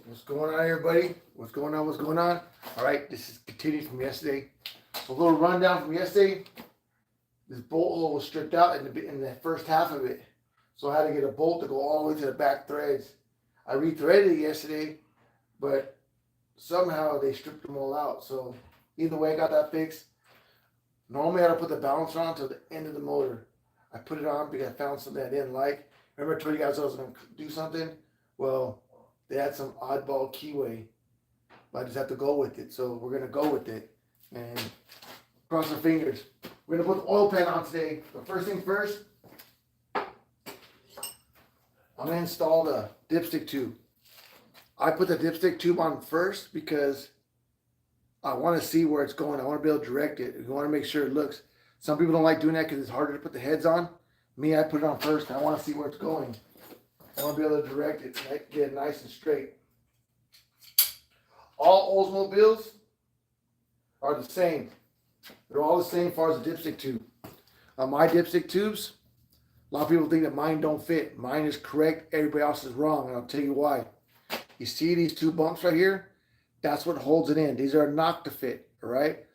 What's going on, everybody? What's going on? What's going on? All right, this is continued from yesterday. So a little rundown from yesterday. This bolt hole was stripped out in the first half of it. So I had to get a bolt to go all the way to the back threads. I rethreaded it yesterday, but somehow they stripped them all out. So either way, I got that fixed. Normally, I had to put the balancer on until the end of the motor. I put it on because I found something I didn't like. Remember I told you guys I was going to do something? Well, they had some oddball keyway, but I just have to go with it. So we're going to go with it and cross our fingers. We're going to put the oil pan on today. But first thing first, I'm going to install the dipstick tube. I put the dipstick tube on first because I want to see where it's going. I want to be able to direct it. You want to make sure it looks. Some people don't like doing that because it's harder to put the heads on. Me, I put it on first. I want to see where it's going. I want to be able to direct it, get it nice and straight. All Oldsmobiles are the same. They're all the same as far as the dipstick tube. My dipstick tubes, a lot of people think that mine don't fit. Mine is correct. Everybody else is wrong, and I'll tell you why. You see these two bumps right here? That's what holds it in. These are not to fit, all right?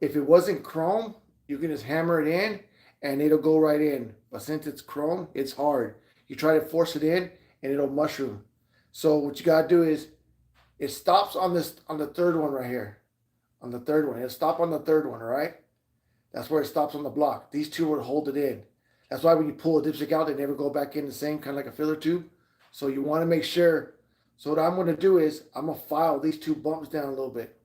If it wasn't chrome, you can just hammer it in, and it'll go right in. But since it's chrome, it's hard. You try to force it in, and it'll mushroom. So what you gotta do is, it stops on the third one right here. On the third one, it'll stop on the third one, all right? That's where it stops on the block. These two will hold it in. That's why when you pull a dipstick out, they never go back in the same, kind of like a filler tube. So you want to make sure. So what I'm going to do is, I'm going to file these two bumps down a little bit.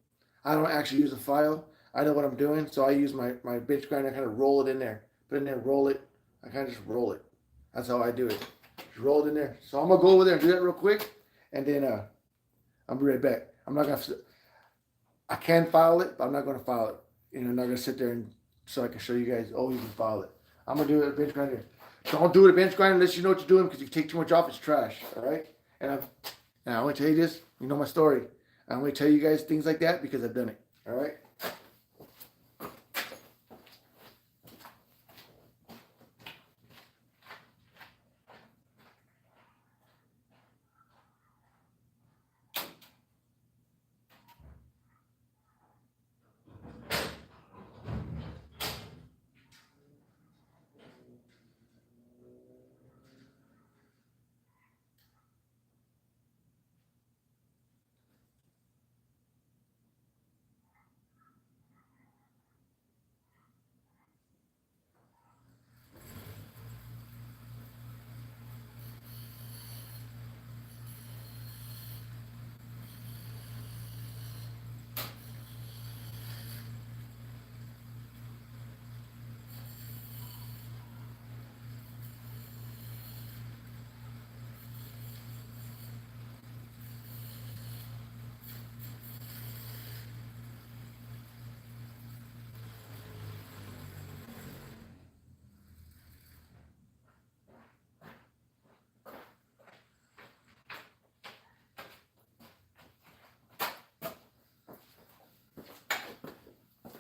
I don't actually use a file. I know what I'm doing, so I use my bench grinder. I kind of roll it in there. Put it in there, roll it. I kind of just roll it. That's how I do it. Just roll it in there. So I'm going to go over there and do that real quick, and then I'll be right back. I'm not going to, I can file it, but I'm not going to file it. You know, I'm not going to sit there and so I can show you guys, oh, you can file it. I'm going to do it with a bench grinder. Don't do it with a bench grinder unless you know what you're doing, because if you take too much off, it's trash, all right? And I want to tell you this, you know my story. I only tell you guys things like that because I've done it, all right?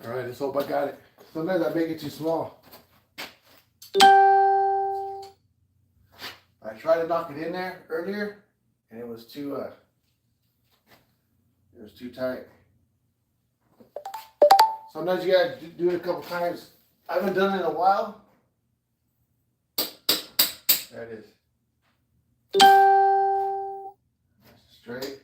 All right, let's hope I got it. Sometimes I make it too small. I tried to knock it in there earlier, and it was too tight. Sometimes you gotta do it a couple times. I haven't done it in a while. There it is. Nice and straight.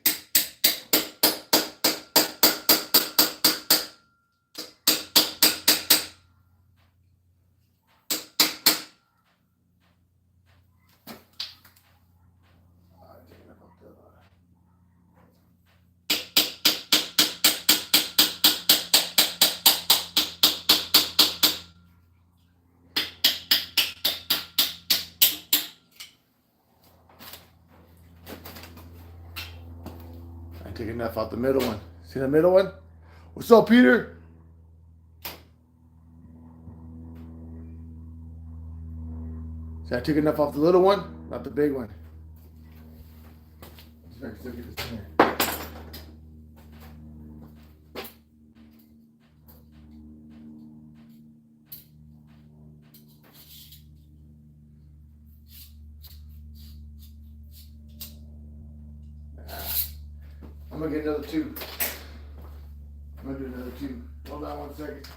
Take enough out the middle one. See the middle one? What's up, Peter? See, I took enough off the little one, not the big one. So I can still get this in there. I'm gonna get another tube. I'm gonna do another tube. Hold on 1 second.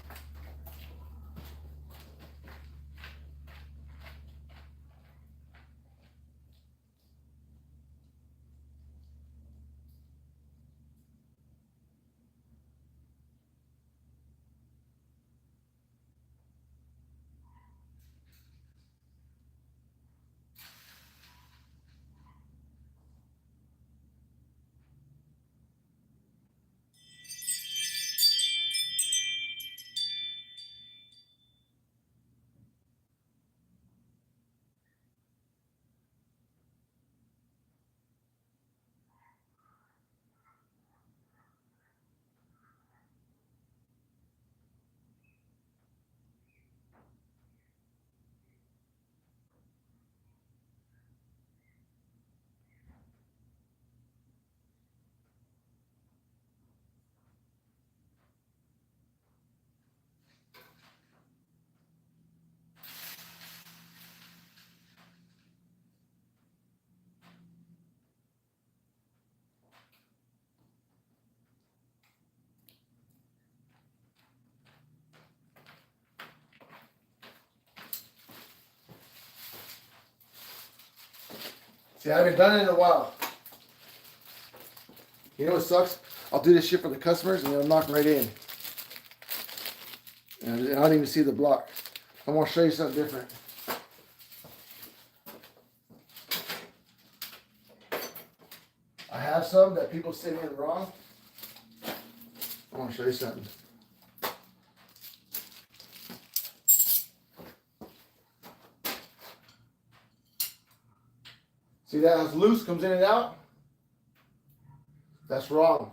See, I haven't done it in a while. You know what sucks? I'll do this shit for the customers and they'll knock right in. And I don't even see the block. I'm gonna show you something different. I have some that people send in wrong. I want to show you something. See that it's loose, comes in and out? That's wrong.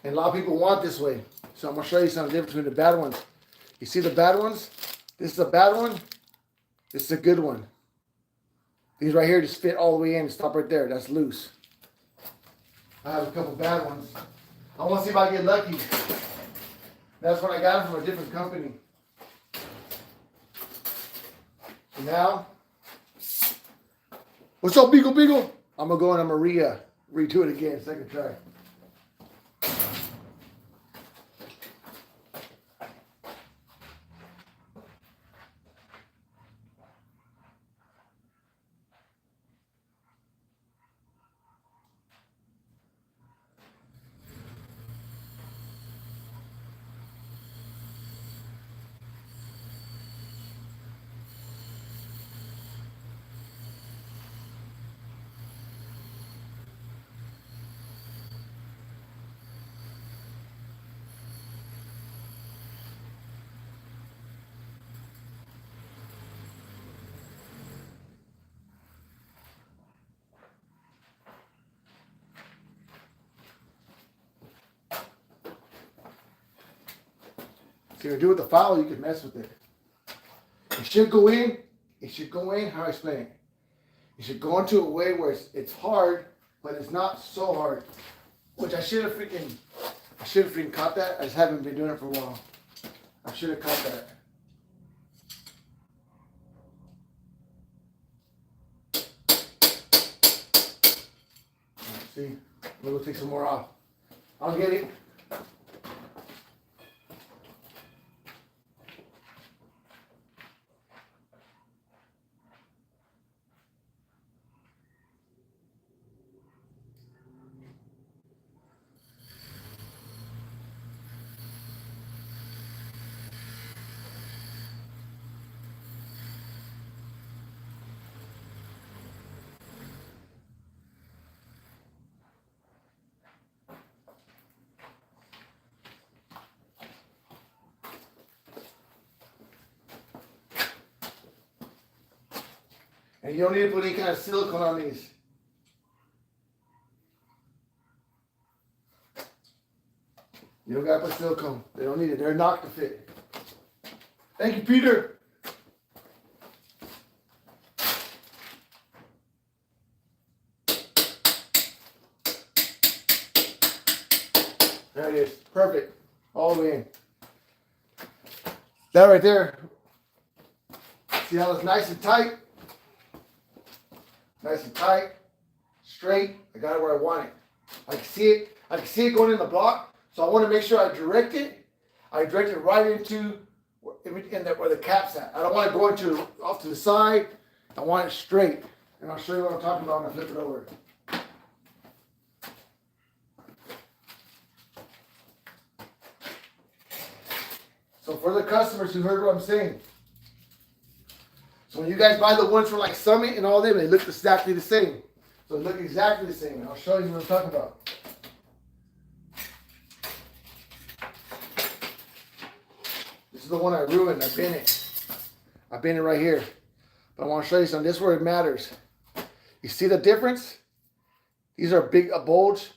And a lot of people want this way. So I'm going to show you something different between the bad ones. You see the bad ones? This is a bad one. This is a good one. These right here just fit all the way in and stop right there. That's loose. I have a couple bad ones. I want to see if I get lucky. That's when I got them from a different company. So now, what's up, Beagle Beagle? I'm going to go and I'm going to redo it again, second try. If you do with the file, you can mess with it. It should go in. It should go in. How do I explain it? You should go into a way where it's hard, but it's not so hard. Which I should have freaking caught that. I just haven't been doing it for a while. I should have caught that. Right, see, we'll take some more off. I'll get it. And you don't need to put any kind of silicone on these. You don't gotta put silicone. They don't need it. They're not to fit. Thank you, Peter. There it is. Perfect. All the way in. That right there. See how it's nice and tight? Nice and tight, straight. I got it where I want it. I can see it. I can see it going in the block. So I want to make sure I direct it. I direct it right into where the cap's at. I don't want it going to off to the side. I want it straight. And I'll show you what I'm talking about when I flip it over. So for the customers who heard what I'm saying, so when you guys buy the ones from like Summit and all them, they look exactly the same. So they look exactly the same. And I'll show you what I'm talking about. This is the one I ruined. I bent it. I bent it right here. But I want to show you something. This is where it matters. You see the difference? These are a bulge.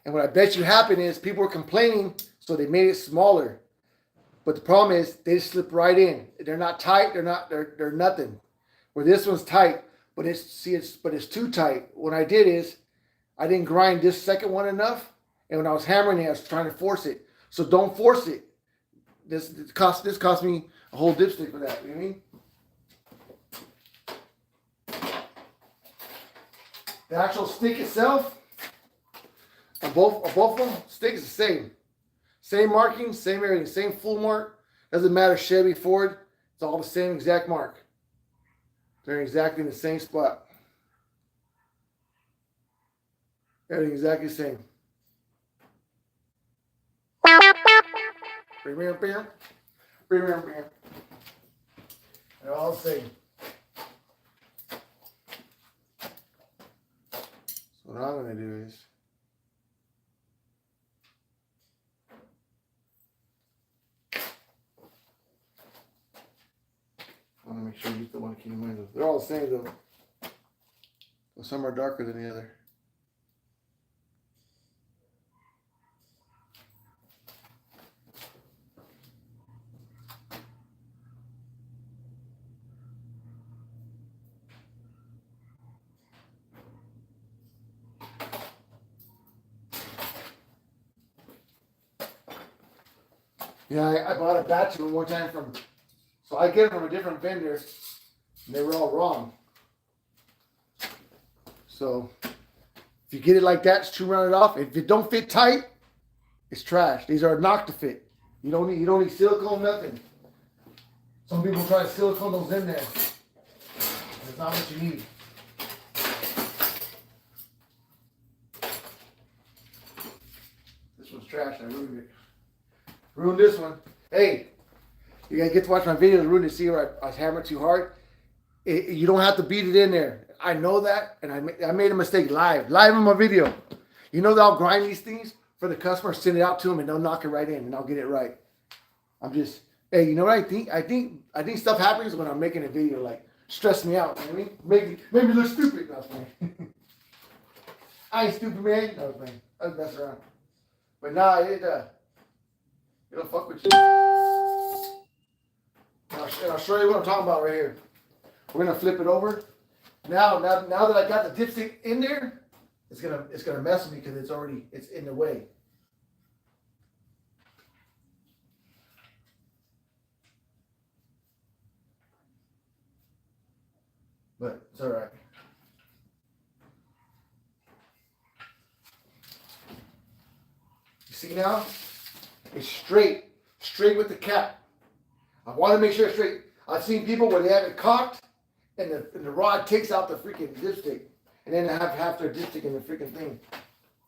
And what I bet you happened is people were complaining, so they made it smaller. But the problem is they just slip right in. They're not tight. They're nothing. Where this one's tight, but it's too tight. What I did is I didn't grind this second one enough, and when I was hammering it, I was trying to force it. So don't force it. This cost me a whole dipstick for that. You know what I mean? The actual stick itself, on both of them, stick is the same. Same marking, same everything, same full mark. Doesn't matter Chevy, Ford, it's all the same exact mark. They're exactly in the same spot. Everything exactly the same. They're all the same. So what I'm going to do is I want to make sure you don't want to keep in mind. They're all the same though. But some are darker than the other. Yeah, I bought a batch of them one time from. So I get them from a different vendor, and they were all wrong. So if you get it like that, it's too rounded off. If it don't fit tight, it's trash. These are not to fit. You don't need silicone, nothing. Some people try to silicone those in there. That's not what you need. This one's trash. I ruined it. Ruined this one. Hey. You guys get to watch my video to ruin to see where I was hammering too hard. You don't have to beat it in there. I know that, and I made a mistake live in my video. You know that I'll grind these things for the customer, send it out to them, and they'll knock it right in, and I'll get it right. I'm just, hey, you know what I think? I think stuff happens when I'm making a video, like stress me out. You know what I mean? Make me look stupid. No, I ain't stupid, man. No, man. I was messing around. But nah, it'll fuck with you. And I'll show you what I'm talking about right here. We're gonna flip it over. Now that I got the dipstick in there, it's gonna mess with me because it's in the way. But it's all right. You see now? It's straight with the cap. I want to make sure it's straight. I've seen people where they have it cocked and the rod takes out the freaking dipstick. And then they have half their dipstick in the freaking thing.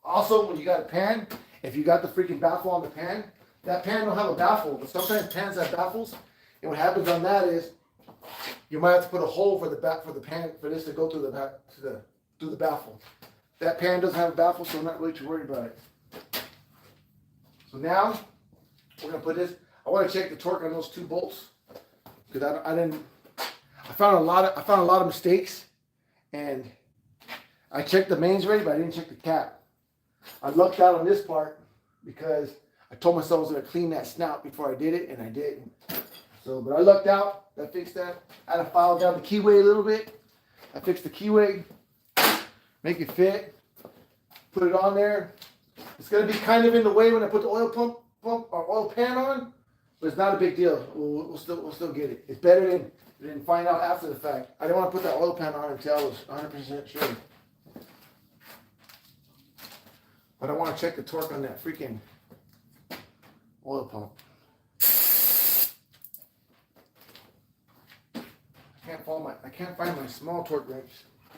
Also, when you got a pan, if you got the freaking baffle on the pan, that pan don't have a baffle, but sometimes pans have baffles. And what happens on that is you might have to put a hole for the pan for this to go through the baffle. That pan doesn't have a baffle, so I'm not really too worried about it. So now we're gonna put this. I want to check the torque on those two bolts because I found a lot of mistakes, and I checked the mains already, but I didn't check the cap. I lucked out on this part because I told myself I was going to clean that snout before I did it, and I didn't. So, but I lucked out. I fixed that. I had to file down the keyway a little bit. I fixed the keyway, make it fit, put it on there. It's going to be kind of in the way when I put the oil pump or oil pan on. But it's not a big deal. We'll still get it. It's better than find out after the fact. I didn't want to put that oil pan on until I was 100% sure. But I want to check the torque on that freaking oil pump. I can't find my small torque wrench.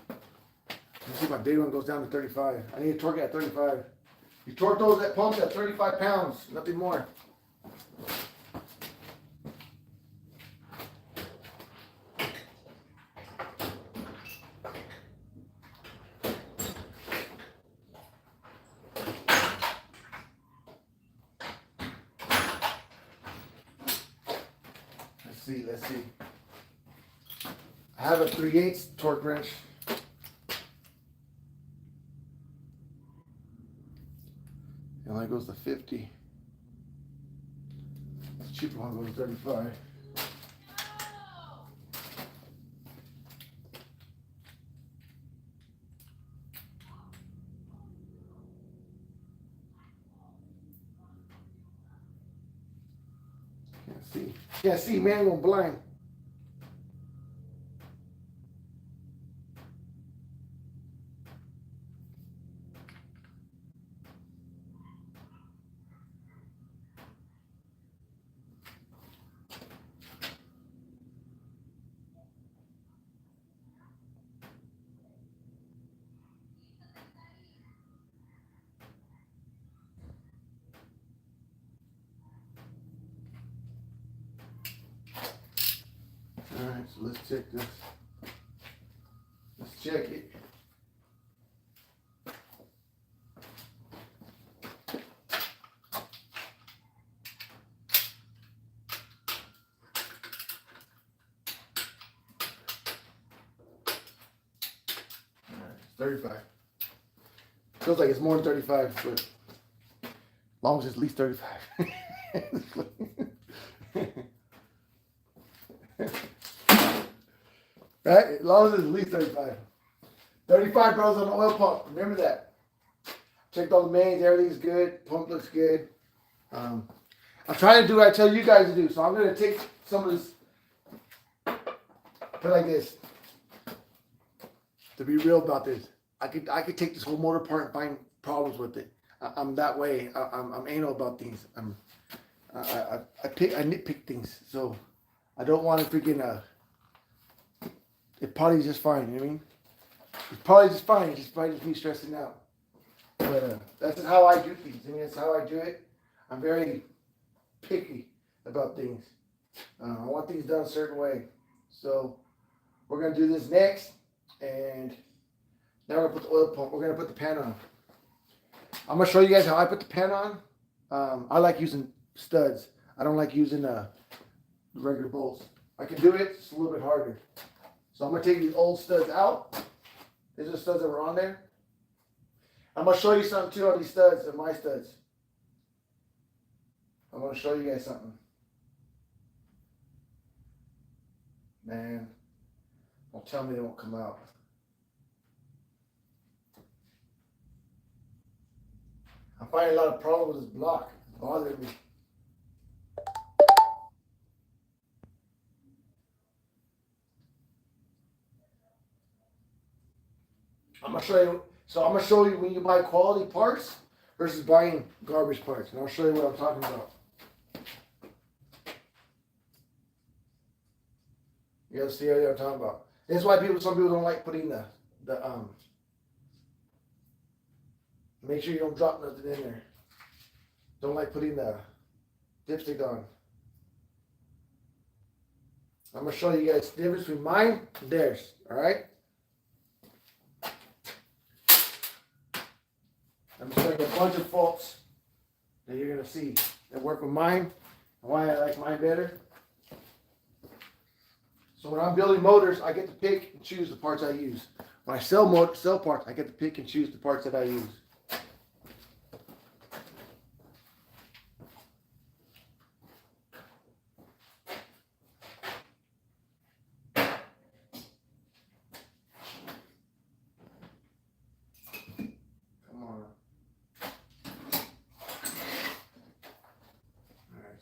You see my big one goes down to 35. I need to torque it at 35. You torque those at pumps at 35 pounds, nothing more. Let's see. I have a 3/8 torque wrench. It only goes to 50. The cheaper one goes to 35. Can't see, man, I'm going blind. Alright, so let's check this. Let's check it. Alright, 35. Feels like it's more than 35, but as long as it's at least 35. Right? As long as it's at least 35. 35 bros on the oil pump. Remember that. Checked all the mains. Everything's good. Pump looks good. I'm trying to do what I tell you guys to do. So I'm going to take some of this. Put it like this. To be real about this. I could take this whole motor part and find problems with it. I'm that way. I'm anal about things. I nitpick things. So I don't want to freaking it probably just fine, you know what I mean? It's probably just fine, it's just probably just me stressing out. But that's how I do things. I mean, that's how I do it. I'm very picky about things. I want things done a certain way. So we're going to do this next. And now we're going to put the oil pump. We're going to put the pan on. I'm going to show you guys how I put the pan on. I like using studs. I don't like using regular bolts. I can do it, it's a little bit harder. So I'm going to take these old studs out. These are the studs that were on there. I'm going to show you something too on these studs and my studs. I'm going to show you guys something. Man, don't tell me they won't come out. I'm finding a lot of problems with this block. It's bothering me. I'm gonna show you. So I'm gonna show you when you buy quality parts versus buying garbage parts, and I'll show you what I'm talking about. You gotta see what I'm talking about. This is why some people don't like putting the make sure you don't drop nothing in there. Don't like putting the dipstick on. I'm gonna show you guys the difference between mine and theirs. All right. I'm showing you a bunch of faults that you're going to see that work with mine and why I like mine better. So when I'm building motors, I get to pick and choose the parts I use. When I sell parts, I get to pick and choose the parts that I use.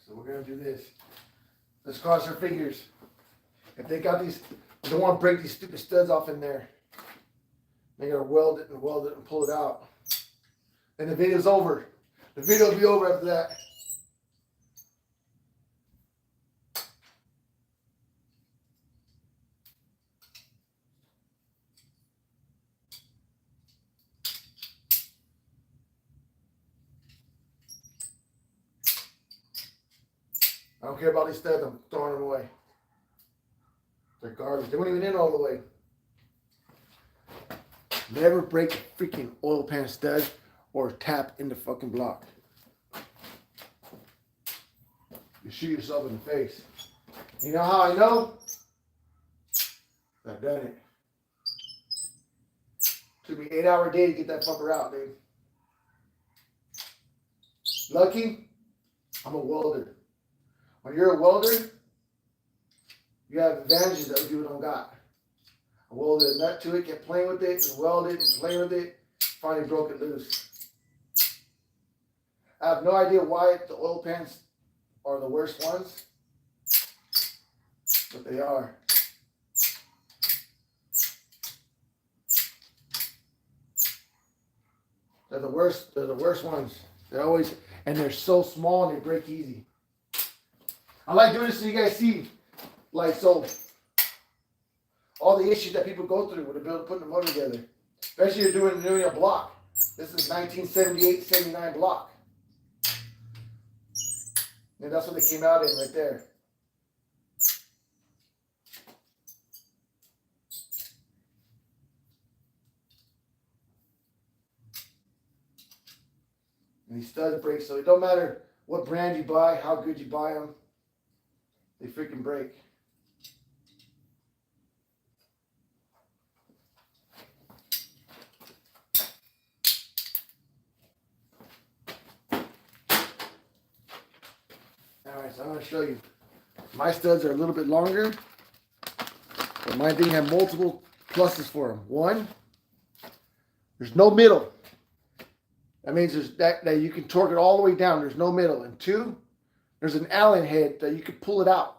So we're going to do this. Let's cross our fingers. If they got these, they don't want to break these stupid studs off in there. They got to weld it and pull it out. and the video's over. The video will be over after that. I don't care about these studs. I'm throwing them away. They're garbage. They weren't even in all the way. Never break a freaking oil pan stud or tap in the fucking block. You shoot yourself in the face. You know how I know? I've done it. Took me 8-hour day to get that fucker out, dude. Lucky, I'm a welder. When you're a welder, you have advantages that people don't got. I welded a nut to it, kept playing with it, and welded and playing with it, finally broke it loose. I have no idea why the oil pans are the worst ones, but they are. They're the worst ones. They're always, and they're so small and they break easy. I like doing this so you guys see, like, so all the issues that people go through when they're putting the motor together. Especially if you're doing a block. This is 1978, 79 block. And that's what they came out in right there. And these studs break, so it don't matter what brand you buy, how good you buy them, they freaking break. Alright, so I'm going to show you. My studs are a little bit longer, but my thing have multiple pluses for them. One, there's no middle. That means there's that you can torque it all the way down. There's no middle. And two, there's an Allen head that you can pull it out.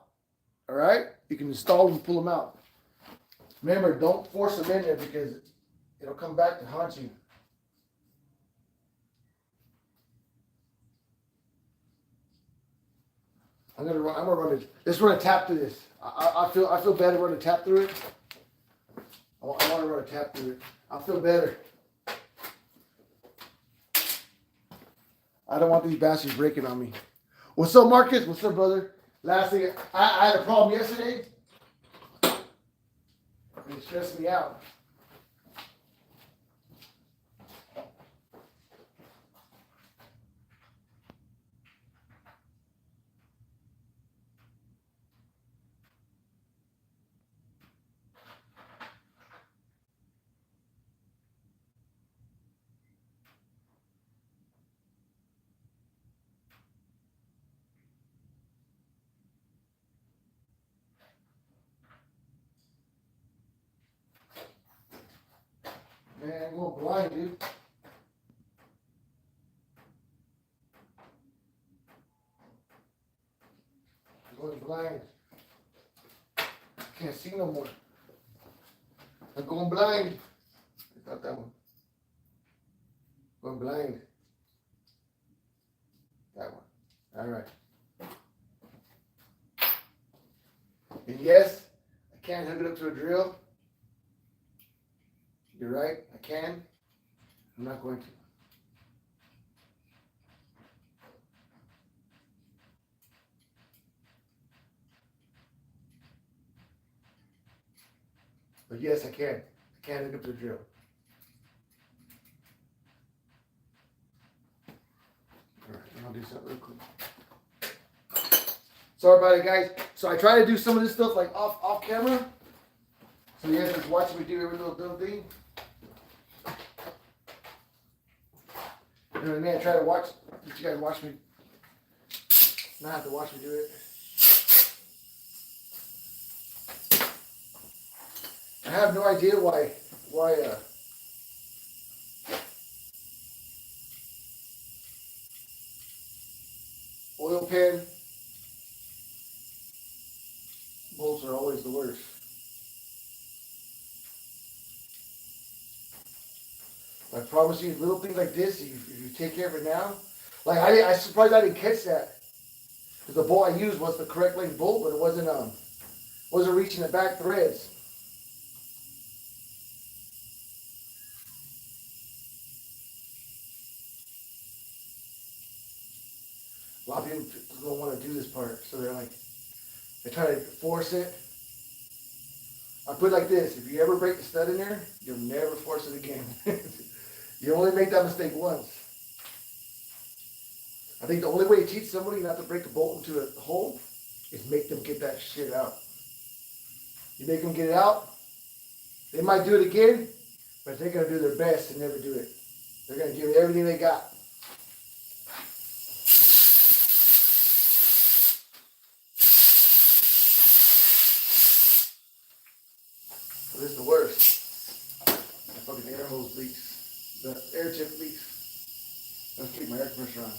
All right? You can install them and pull them out. Remember, don't force them in there because it'll come back to haunt you. I'm gonna run it. Let's run a tap through this. I feel better running a tap through it. I want to run a tap through it. I feel better. I don't want these bastards breaking on me. What's up, Marcus? What's up, brother? Last thing, I had a problem yesterday. It stressed me out. Man, I'm going blind, dude. I'm going blind. I can't see no more. I'm going blind. It's not that one. Going blind. That one. All right. And yes, I can't hook it up to a drill. You're right, I can. I'm not going to. But yes, I can. I can hook up to a drill. All right, I'll do something real quick. Sorry about it, guys. So I try to do some of this stuff like off camera. So you guys just watch me do every little thing. You know what I mean? I try to watch, let you guys watch me, not have to watch me do it. I have no idea why oil pan bolts are always the worst. I promise you, little things like this, if you take care of it now, like I surprised I didn't catch that. Because the bolt I used was the correct length bolt, but it wasn't reaching the back threads. A lot of people don't want to do this part, so they try to force it. I put it like this: if you ever break the stud in there, you'll never force it again. You only make that mistake once. I think the only way to teach somebody not to break a bolt into a hole is make them get that shit out. You make them get it out, they might do it again, but they're going to do their best to never do it. They're going to give it everything they got. This is the worst. The fucking air hose leaks. The air tip leaks. Let's keep my air compressor on.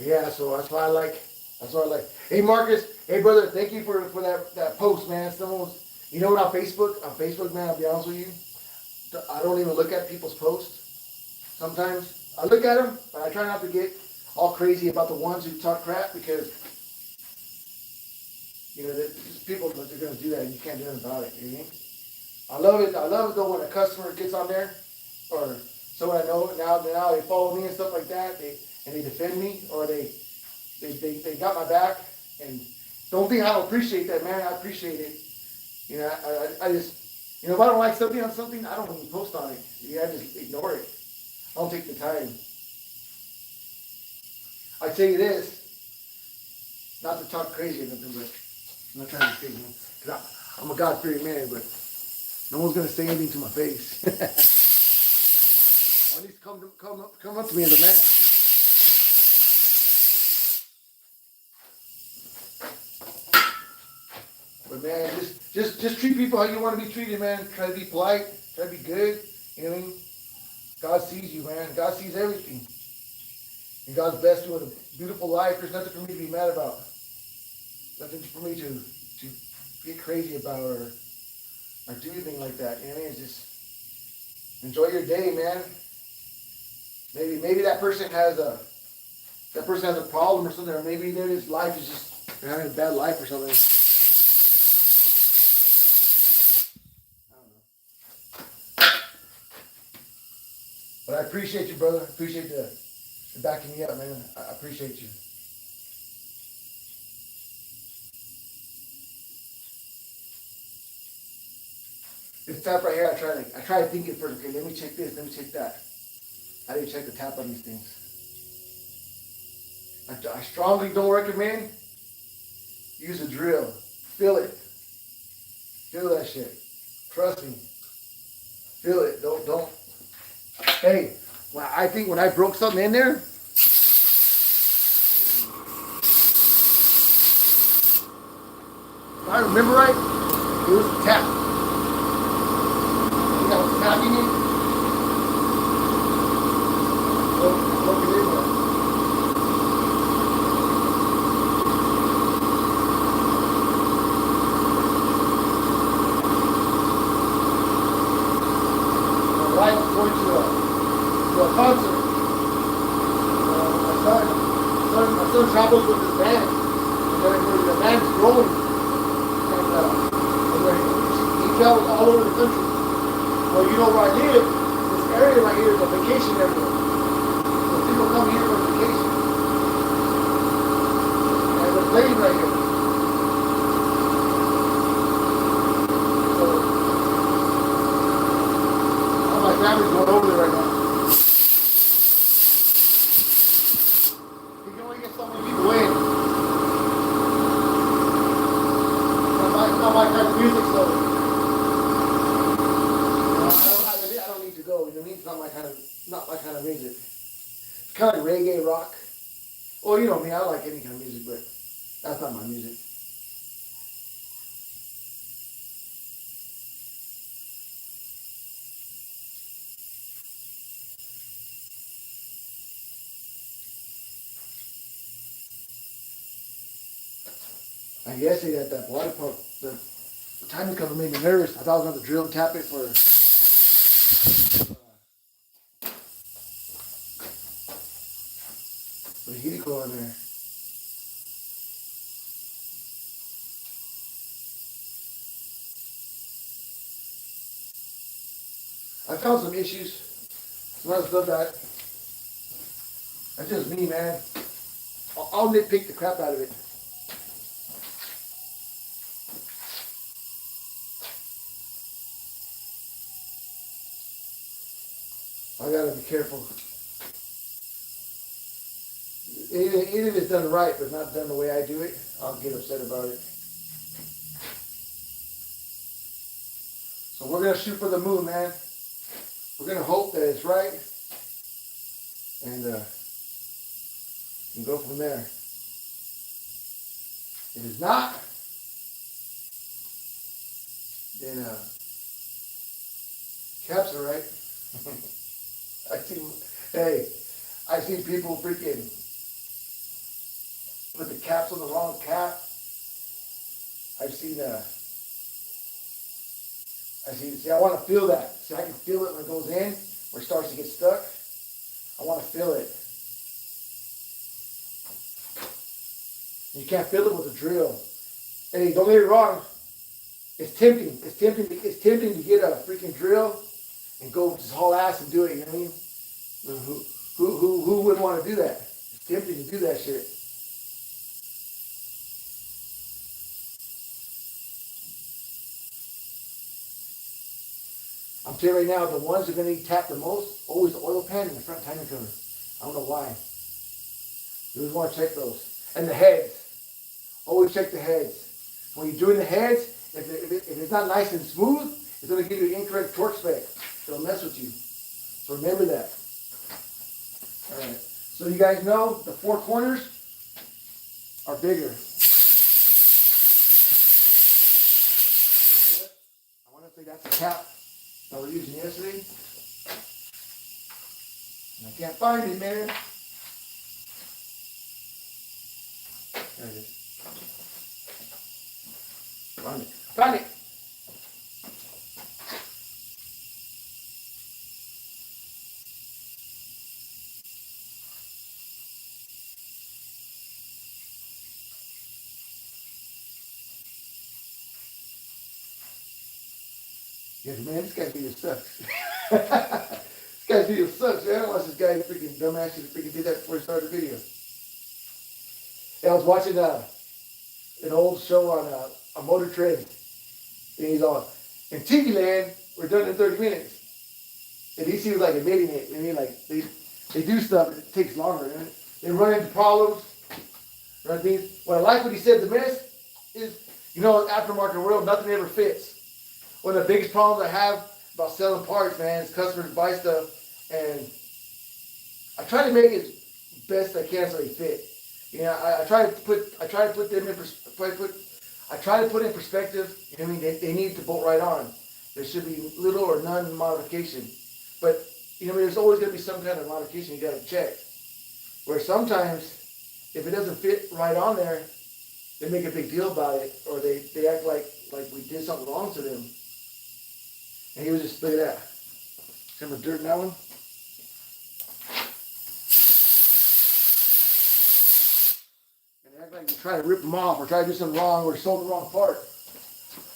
Yeah, so that's why I like. Hey Marcus, hey brother, thank you for that post, man. Someone was, you know what, on Facebook, man, I'll be honest with you, I don't even look at people's posts sometimes. I look at them, but I try not to get all crazy about the ones who talk crap, because you know, there's people that are going to do that and you can't do anything about it. You know what I mean? I love it though when a customer gets on there, or someone I know now they follow me and stuff like that. They defend me, or they got my back. And don't think I don't appreciate that, man. I appreciate it. You know, I just, you know, if I don't like something on something, I don't even post on it. Yeah, I just ignore it. I don't take the time. I tell you this, not to talk crazy or nothing, but I'm not trying to be crazy, because I'm a God-fearing man, but no one's gonna say anything to my face. Or at least come up to me as a man. But man, just treat people how you want to be treated, man. Try to be polite, try to be good. You know what I mean? God sees you, man. God sees everything. And God's blessed you with a beautiful life. There's nothing for me to be mad about. Nothing for me to get crazy about or do anything like that. You know what I mean? It's just enjoy your day, man. Maybe that person has a problem or something, or maybe their life is just, they're having a bad life or something. But I appreciate you, brother. I appreciate the backing me up, man. I appreciate you. This tap right here, I try to think it first. Okay, let me check this, let me check that. I didn't check the tap on these things. I strongly don't recommend use a drill. Feel it. Feel that shit. Trust me. Feel it. Don't. Hey, I think when I broke something in there, if I remember right, it was a tap. I was tapping it. Broke it in there. My wife was going to a concert. My son travels with his band, and the band's growing, and he travels all over the country. Well, you know where I live, this area right here is a vacation area. So people come here for vacation. And they're playing right here. So all my family's going over there right now. You can only get so many people in. It's not my kind of music, so I don't need to go. You know what I mean? It's not my kind of music. It's kind of like reggae rock. Well, you know me, I like any kind of music, but that's not my music. Like yesterday at that water pump, the timing cover made me nervous. I thought I was going to drill and tap it for the heater coil in there. I found some issues. Some other stuff that's just me, man. I'll nitpick the crap out of it. I gotta be careful. Even if it's done right, but not done the way I do it, I'll get upset about it. So we're gonna shoot for the moon, man. We're gonna hope that it's right, and go from there. If it's not, then caps are right. I see people freaking put the caps on the wrong cap. I've seen see, I want to feel that. See, I can feel it when it goes in, or it starts to get stuck. I want to feel it. You can't feel it with a drill. Hey, don't get me wrong. It's tempting. It's tempting to get a freaking drill and go just haul ass and do it. You know what I mean? Who wouldn't want to do that? It's tempting to do that shit. I'm telling you right now, the ones that are going to need tapped the most, always the oil pan and the front timing cover. I don't know why. You always want to check those. And the heads. Always check the heads. When you're doing the heads, if it's not nice and smooth, it's going to give you an incorrect torque spec. It'll mess with you. So remember that. All right. So you guys know the four corners are bigger. I want to say that's the cap that we're using yesterday. And I can't find it, man. There it is. Find it. Found it. Yeah, man, this guy's video sucks. This guy's video sucks, man. I don't watch this guy freaking dumbass who freaking did that before he started the video. Yeah, I was watching an old show on a motor trade. And he's on, in TV land, we're done in 30 minutes. And he was like admitting it. I mean, like, they do stuff, and it takes longer. And they run into problems, run things. What I like what he said the best is, you know, aftermarket world, nothing ever fits. One of the biggest problems I have about selling parts, man, is customers buy stuff, and I try to make it best I can so they fit. You know, I try to put them in perspective. You know what I mean? They need to bolt right on. There should be little or none modification. But you know, there's always going to be some kind of modification you got to check. Where sometimes, if it doesn't fit right on there, they make a big deal about it, or they act like we did something wrong to them. And he was just, look at that. See the dirt in that one? And they act like you try to rip them off or try to do something wrong or sold the wrong part.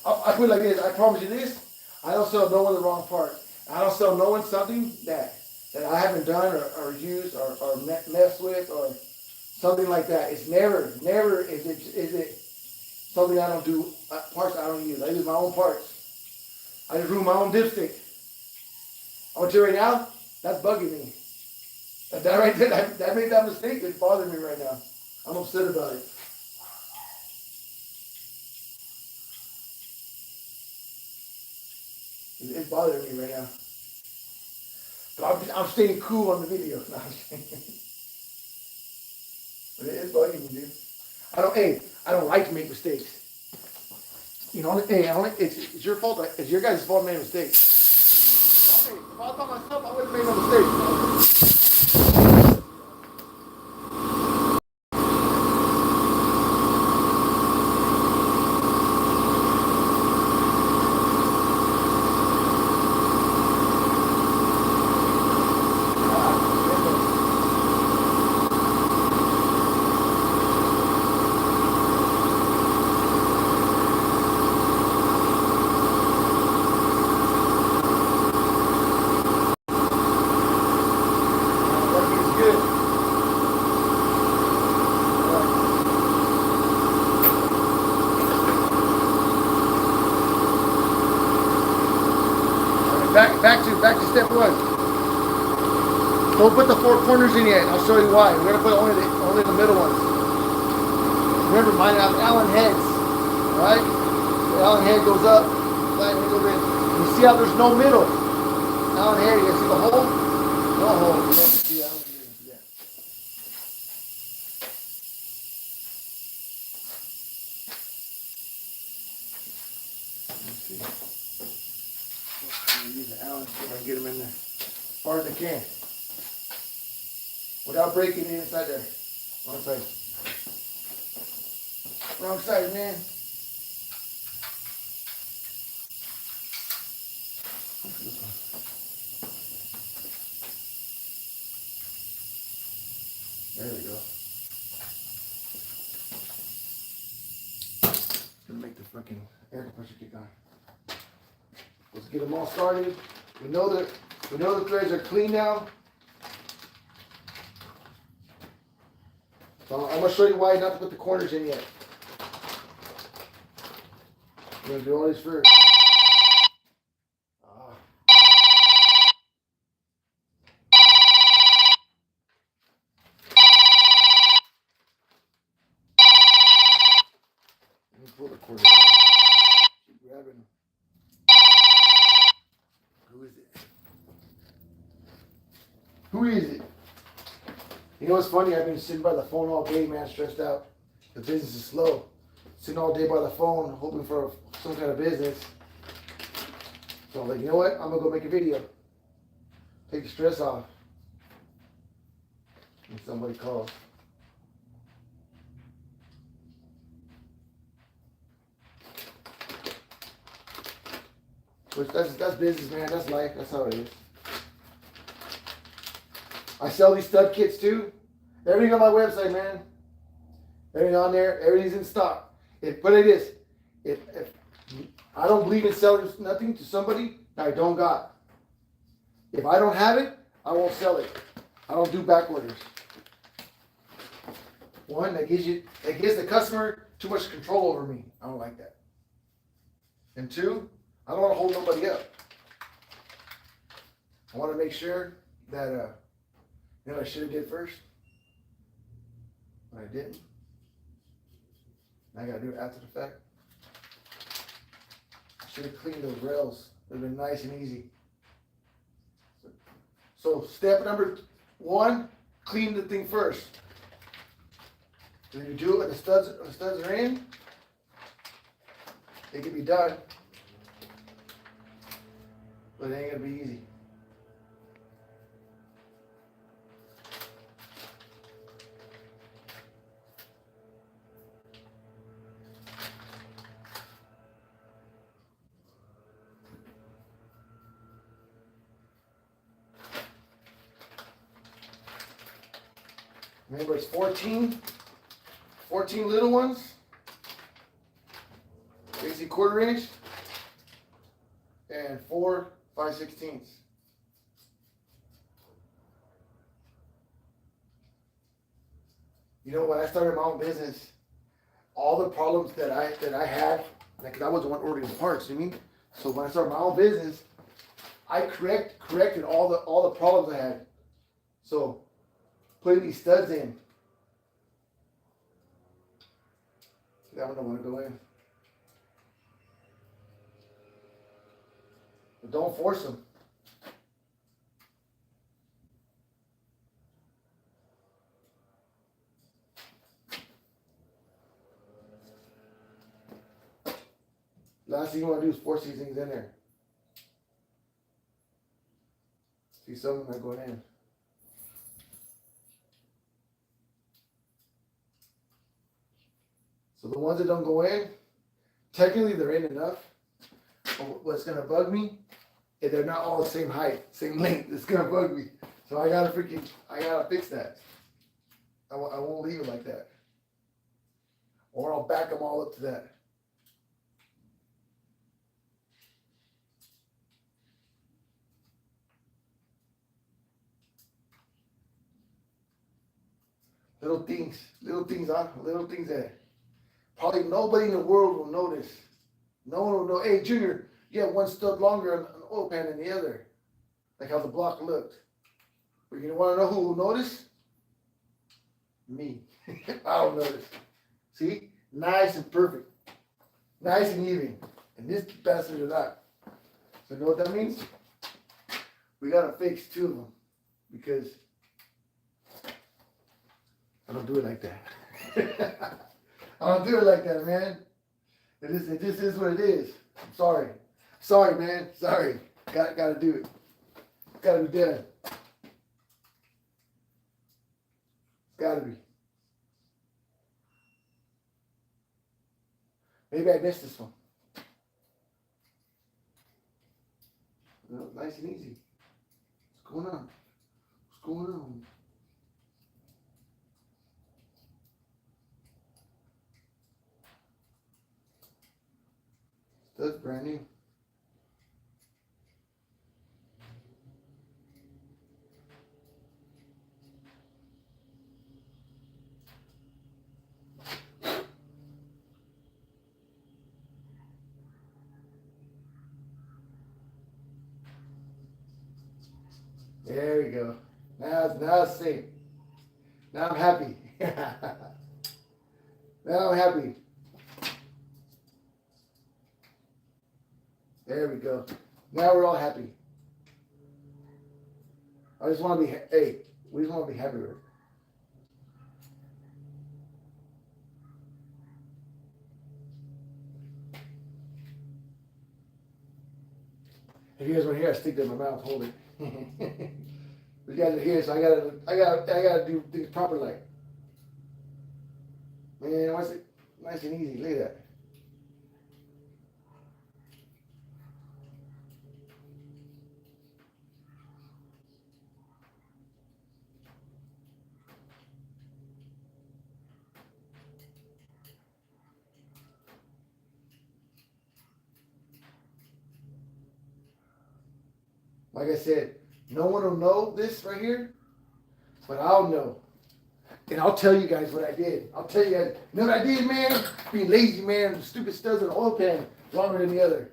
I put it like this, I promise you this, I don't sell no one the wrong part. I don't sell no one something that I haven't done or used or messed with or something like that. It's never is it something I don't do, parts I don't use. I use my own parts. I just ruin my own dipstick. I'm gonna tell you right now, that's bugging me. That right there, that made that mistake. It's bothering me right now. I'm upset about it. It's bothering me right now. But I'm staying cool on the video. No, I'm but it is bugging me, dude. I don't like to make mistakes. You know, it's your fault. It's your guys' fault I made a mistake. So, if I thought myself, I wouldn't have made no mistake. Don't put the four corners in yet. I'll show you why. We're gonna put only the middle ones. Remember, mine have Allen heads, right? The Allen head goes up, flat and goes in. You see how there's no middle? Allen head, you can see the hole? No hole. You can see that. I don't think you can see that. Let me see. I'm gonna use the Allen so I can get them in there as far as I can. Without breaking it inside there. Wrong side. Wrong side, man. There we go. Gonna make the fucking air compressor kick on. Let's get them all started. We know the threads are clean now. So I'm gonna show you why not to put the corners in yet. I'm gonna do all these first. Let me pull the cord out. Keep grabbing them. Who is it? Who is it? You know what's funny? I've been sitting by the phone all day, man, stressed out. The business is slow. Sitting all day by the phone, hoping for some kind of business. So I'm like, you know what? I'm gonna go make a video. Take the stress off. And somebody calls. Which that's business, man. That's life. That's how it is. I sell these stud kits too. Everything on my website, man. Everything on there. Everything's in stock. But it is. If I don't believe in selling nothing to somebody that I don't got. If I don't have it, I won't sell it. I don't do back orders. One, that gives the customer too much control over me. I don't like that. And two, I don't want to hold nobody up. I want to make sure that you know what I should have did first? But I didn't. Now I gotta do it after the fact. I should have cleaned those rails. It would have been nice and easy. So step number one, clean the thing first. Then you do it when the studs are in, it can be done. But it ain't gonna be easy. Remember, it's 14 little ones, basically 1/4 inch, and 4 5/16. You know, when I started my own business, all the problems that I had, because I was the one ordering the parts, you mean? So when I started my own business, I corrected all the problems I had. So putting these studs in. That one don't want to go in. But don't force them. Last thing you want to do is force these things in there. See, some of them are going in. So the ones that don't go in, technically they're in enough. But what's gonna bug me is they're not all the same height, same length. It's gonna bug me. So I gotta fix that. I won't leave it like that. Or I'll back them all up to that. Little things that probably nobody in the world will notice. No one will know, hey, Junior, you have one stud longer on the oil pan than the other. Like how the block looked. But you want to know who will notice? Me. I don't notice. See? Nice and perfect. Nice and even. And this bastard is not. So you know what that means? We gotta fix 2 of them. Because I don't do it like that. I don't do it like that, man. It just is what it is. I'm sorry. Sorry, man. Sorry. Gotta do it. Gotta be done. Gotta be. Maybe I missed this one. No, nice and easy. What's going on? What's going on? That's brand new. There we go. Now it's safe. Now I'm happy. Now I'm happy. There we go. Now we're all happy. I just want to be, hey, we just want to be happy with it. If you guys want to hear, I stick that in my mouth, hold it. You guys are here, so I gotta do things proper like. Man, what's it? Nice and easy. Look at that. Like I said, no one will know this right here, but I'll know. And I'll tell you guys what I did. I'll tell you guys, you know what I did, man? Being lazy, man. The stupid studs in the oil pan longer than the other.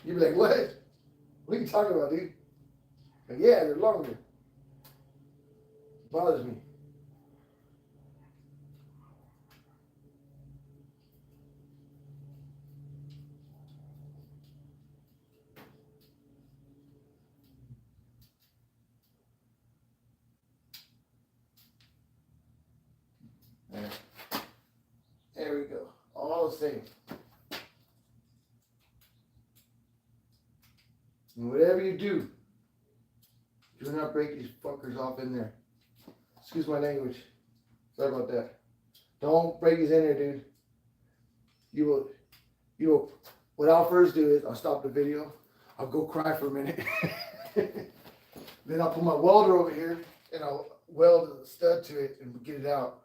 You'd be like, what? What are you talking about, dude? Like, yeah, they're longer. It bothers me. There we go. All the same. And whatever you do not break these fuckers off in there. Excuse my language. Sorry about that. Don't break these in there, dude. You will, what I'll first do is I'll stop the video. I'll go cry for a minute. Then I'll put my welder over here and I'll weld the stud to it and get it out.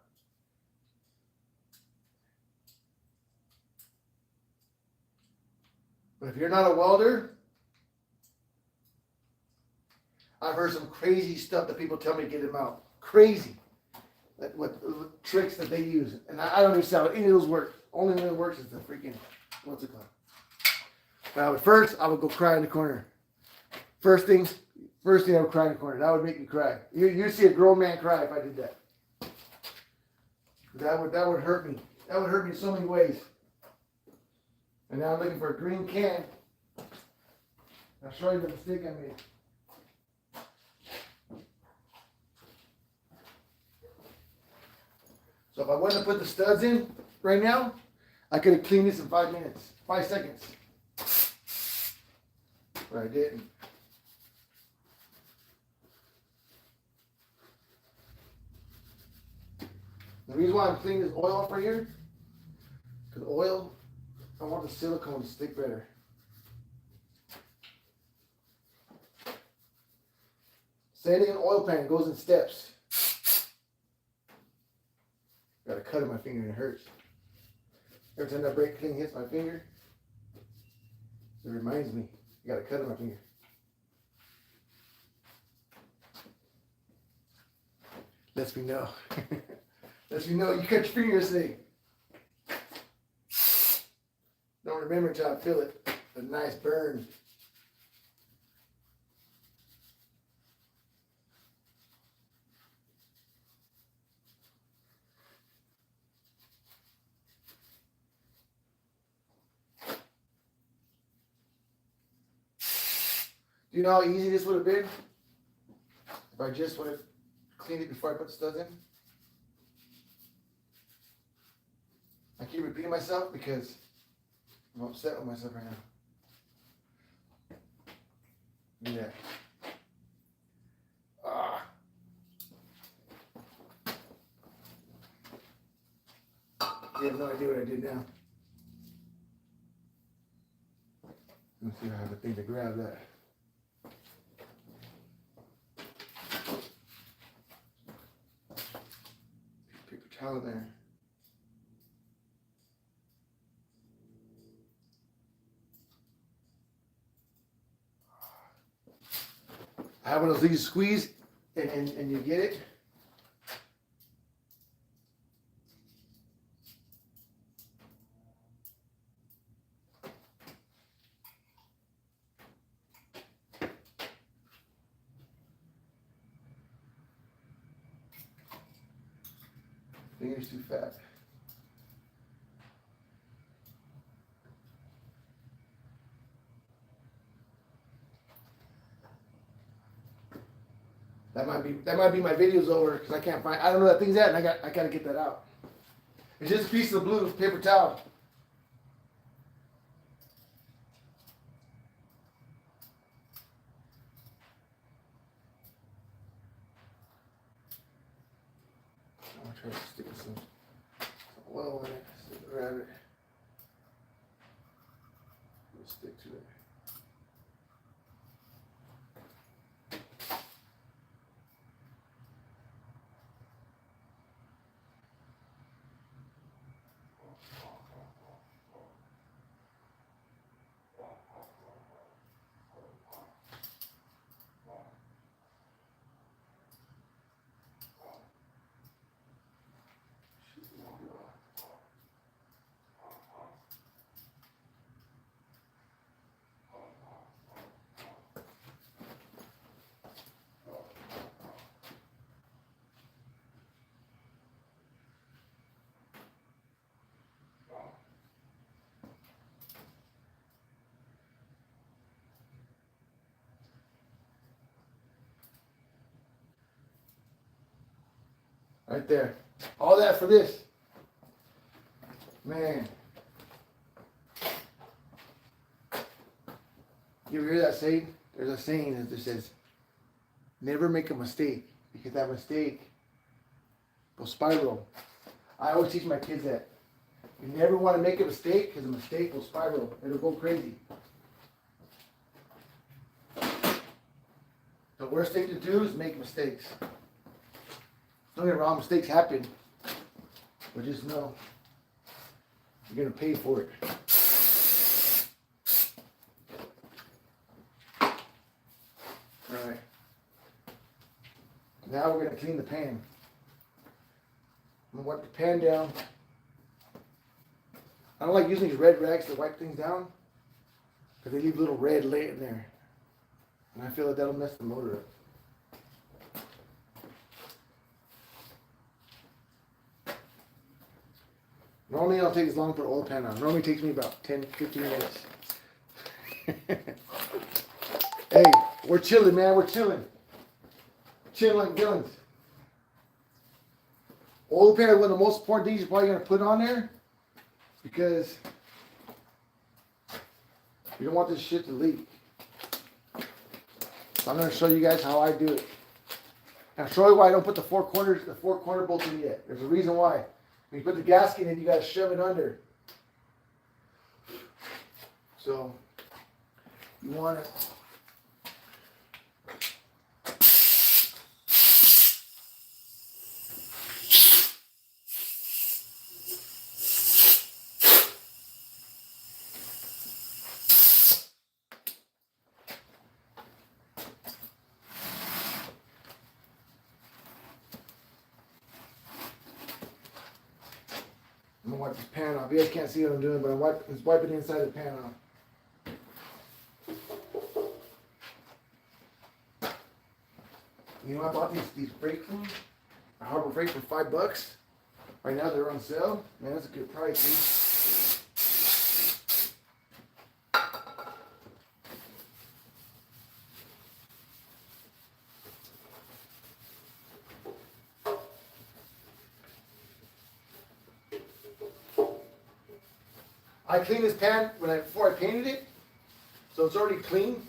But if you're not a welder, I've heard some crazy stuff that people tell me to get them out. Crazy. What tricks that they use. And I don't understand how any of those work. Only thing that works is the freaking, what's it called? But first, I would go cry in the corner. First thing I would cry in the corner. That would make me cry. You'd see a grown man cry if I did that. That would hurt me. That would hurt me in so many ways. And now I'm looking for a green can. I'll show you the mistake I made. So if I wouldn't have put the studs in right now, I could have cleaned this in 5 minutes, 5 seconds. But I didn't. The reason why I'm cleaning this oil off right here, because oil, I want the silicone to stick better. Sanding an oil pan goes in steps. Got a cut in my finger and it hurts. Every time that brake clean hits my finger, it reminds me, I got a cut in my finger. Lets me know. Lets me know you cut your finger yesterday. Don't remember until I feel it. A nice burn. Do you know how easy this would have been if I just would have cleaned it before I put the studs in? I keep repeating myself because I'm upset with myself right now. Look at that. Ah. You have no idea what I did now. Let's see if I have a thing to grab that. Paper towel there. I have one of those things you squeeze and you get it. Finger's too fat. That might be my video's over because I can't find. I don't know where that thing's at, and I gotta get that out. It's just a piece of blue paper towel. I'm gonna try to stick some oil in it. So grab it. It'll stick to it. Right there. All that for this. Man. You ever hear that saying? There's a saying that says, never make a mistake, because that mistake will spiral. I always teach my kids that. You never want to make a mistake, because a mistake will spiral. It'll go crazy. The worst thing to do is make mistakes. Don't get me wrong, mistakes happen. But just know, you're going to pay for it. Alright. Now we're going to clean the pan. I'm going to wipe the pan down. I don't like using these red rags to wipe things down, because they leave little red lay in there. And I feel like that'll mess the motor up. Normally I don't take as long for oil pan on. Normally it takes me about 10-15 minutes. Hey, we're chilling, man. We're chilling. Chilling like villains. Oil pan is one of the most important things you're probably going to put on there, because you don't want this shit to leak. So I'm going to show you guys how I do it. And I'll show you why I don't put the four corner bolts in yet. There's a reason why. When you put the gasket in, you got to shove it under. So you want to I'm gonna wipe this pan off. You guys can't see what I'm doing, but I'm wiping the inside of the pan off. You know, I bought these freight from Harbor Freight for $5. Right now they're on sale. Man, that's a good price, man. I cleaned this pan before I painted it, so it's already clean.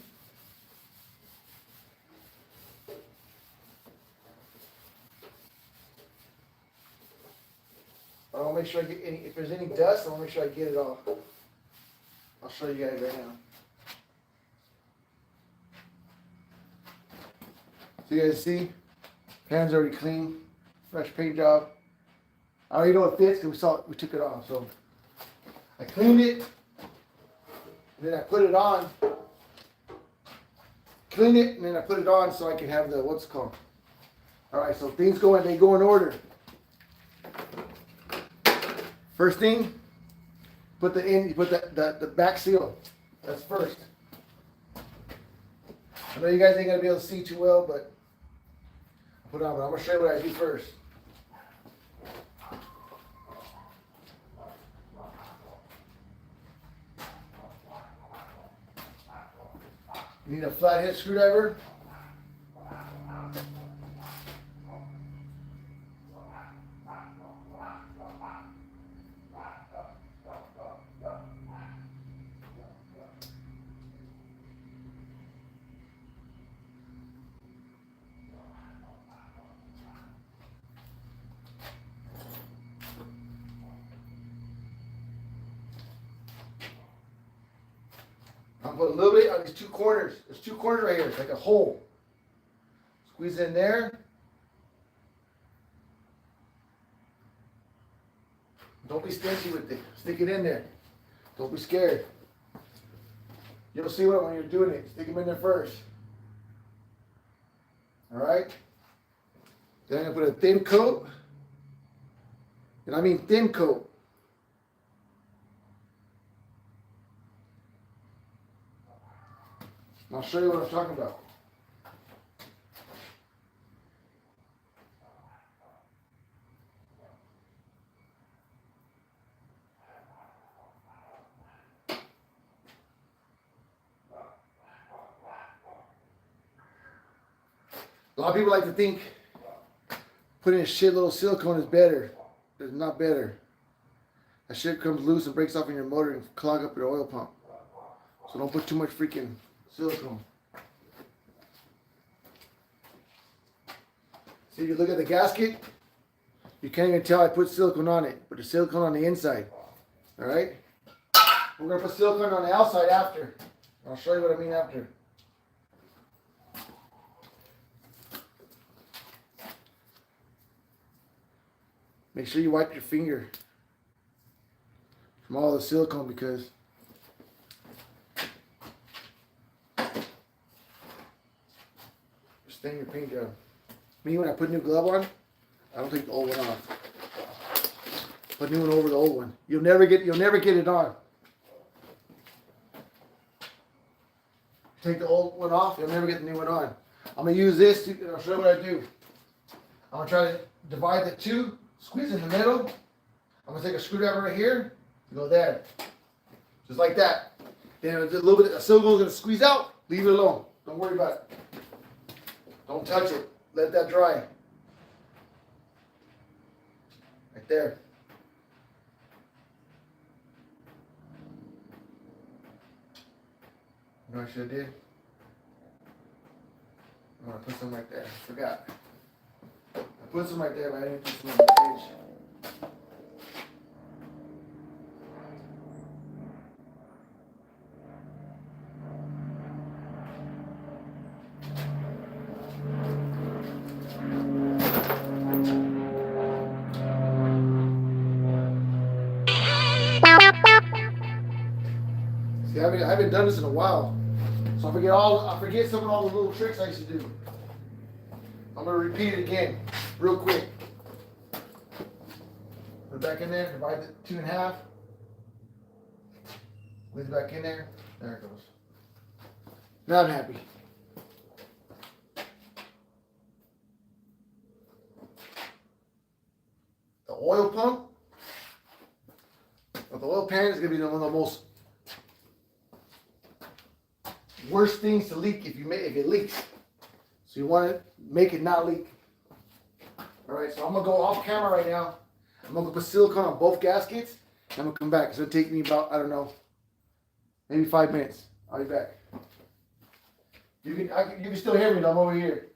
I want to make sure I get any, if there's any dust, I want to make sure I get it off. I'll show you guys right now. So you guys see, pan's already clean, fresh paint job. I already know it fits because we took it off. So I cleaned it, and then I put it on. Clean it, and then I put it on so I can have the, what's it called? All right, so things go in, they go in order. First thing, you put the back seal. That's first. I know you guys ain't gonna be able to see too well, but put it on. But I'm gonna show you what I do first. You need a flathead screwdriver. I'm gonna put a little bit on these two corners. There's two corners right here. It's like a hole. Squeeze it in there. Don't be stingy with it. Stick it in there. Don't be scared. You'll see what when you're doing it. Stick them in there first. All right. Then I'm gonna put a thin coat. And I mean thin coat. And I'll show you what I'm talking about. A lot of people like to think putting a shitload of silicone is better. It's not better. That shit comes loose and breaks off in your motor and clog up your oil pump. So don't put too much freaking silicone. See, if you look at the gasket, you can't even tell I put silicone on it, but there's silicone on the inside. Alright? We're going to put silicone on the outside after. I'll show you what I mean after. Make sure you wipe your finger from all the silicone because stain your paint job. Me, when I put a new glove on, I don't take the old one off. Put a new one over the old one. You'll never get it on. Take the old one off, you'll never get the new one on. I'm gonna use this to, I'll show you what I do. I'm gonna try to divide the two, squeeze in the middle. I'm gonna take a screwdriver right here, go there. Just like that. Then a little bit of silicone is gonna squeeze out, leave it alone. Don't worry about it. Don't touch it. Let that dry. Right there. You know what I should have did? I'm going to put some right there. I forgot. I put some right there, but I didn't put some on the edge. See, I haven't done this in a while, so I forget some of all the little tricks I used to do. I'm gonna repeat it again, real quick. Put it back in there, divide the 2 in half. Squeeze it back in there. There it goes. Now I'm happy. The oil pump, or the oil pan is gonna be one of the most worst things to leak if it leaks. So you want to make it not leak. All right, so I'm gonna go off camera right now. I'm gonna put silicone on both gaskets, I'm gonna come back. It's gonna take me about, I don't know, maybe 5 minutes. I'll be back. You can still hear me though. I'm over here.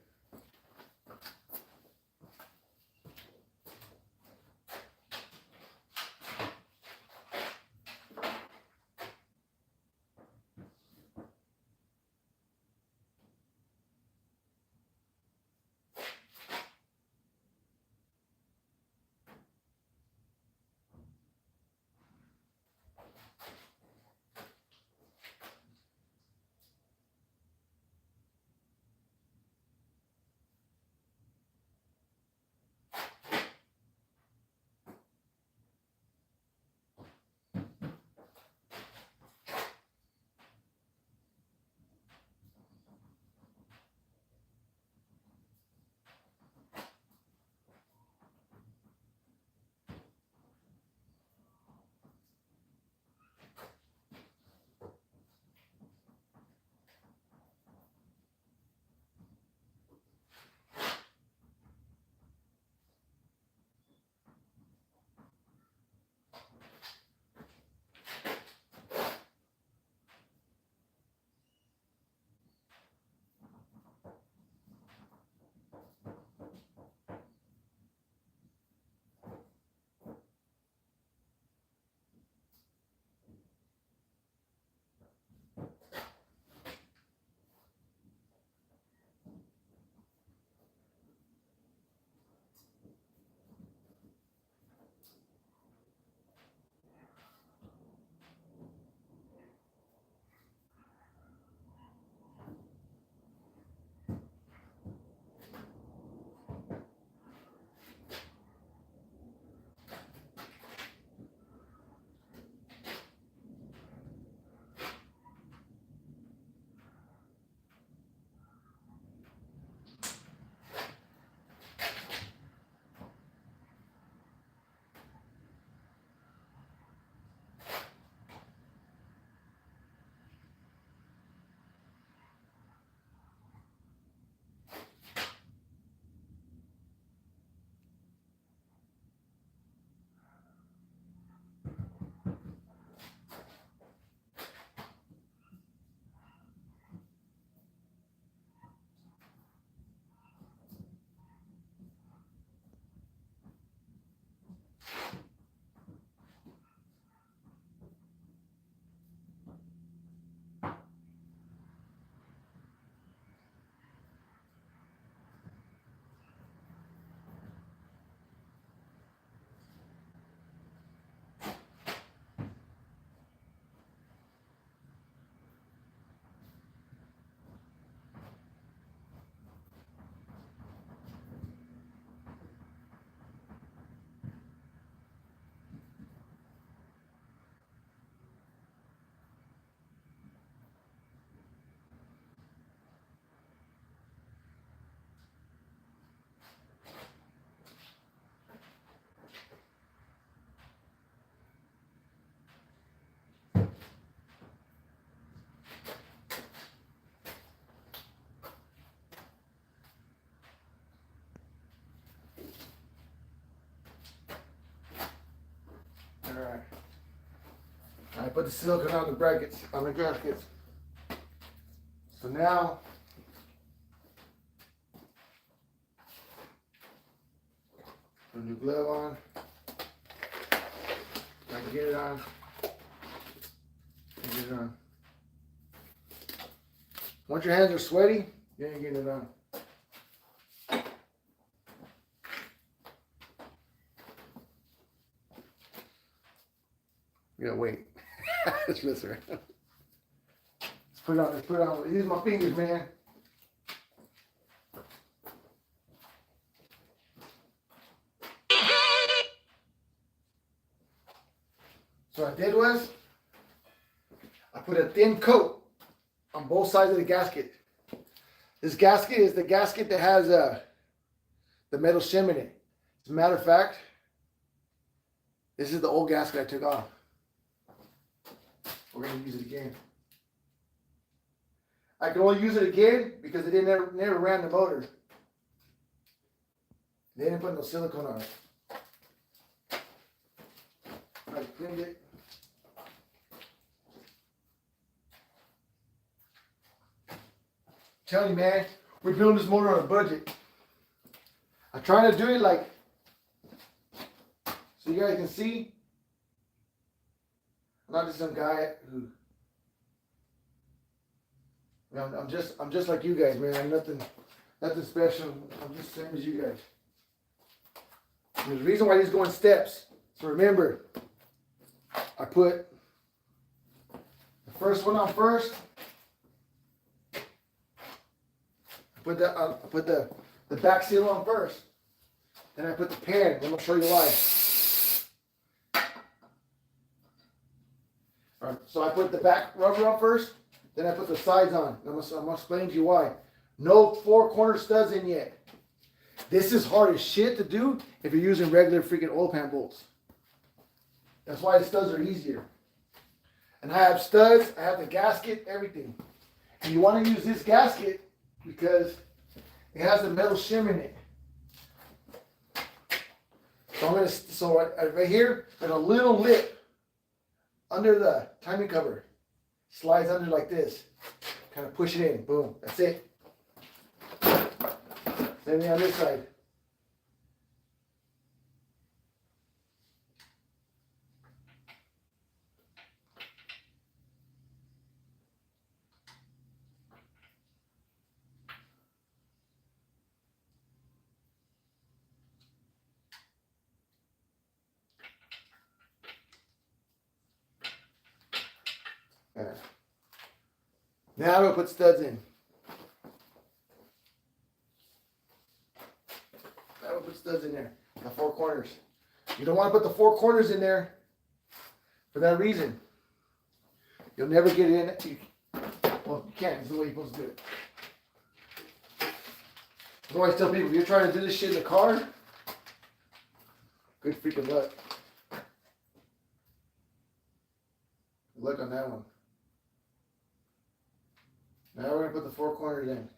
Alright. I put the silicone on the brackets, on the gaskets. So now, put a new glove on. I can get it on. Get it on. Once your hands are sweaty, then you get it on. You gotta wait. Let's mess around. Let's put it on. Let's put it on. Use my fingers, man. So what I did was, I put a thin coat on both sides of the gasket. This gasket is the gasket that has the metal shim in it. As a matter of fact, this is the old gasket I took off. We're going to use it again. I can only use it again because they never ran the motor. They didn't put no silicone on it. Right. cleaned it. Tell you, man, we're building this motor on a budget. I'm trying to do it like, so you guys can see. I'm not just some guy who, I'm just like you guys, man. I'm nothing special. I'm just the same as you guys. And there's a reason why these go in steps. So remember, I put the first one on first. I put the back seal on first. Then I put the pan. I'm gonna show you why. All right, so I put the back rubber on first. Then I put the sides on. I'm gonna explain to you why. No 4-corner studs in yet. This is hard as shit to do if you're using regular freaking oil pan bolts. That's why the studs are easier. And I have studs, I have the gasket, everything. And you want to use this gasket because it has the metal shim in it. So right here, there's a little lip under the timing cover. Slides under like this. Kind of push it in. Boom. That's it. Same thing on this side. Now I'm going to put studs in. Now I'm going to put studs in there. The 4 corners. You don't want to put the 4 corners in there for that reason. You'll never get it in. Well, you can't. It's the way you're supposed to do it. I always tell people, if you're trying to do this shit in the car, good freaking luck. Good luck on that one. Now we're going to put the 4 corners in.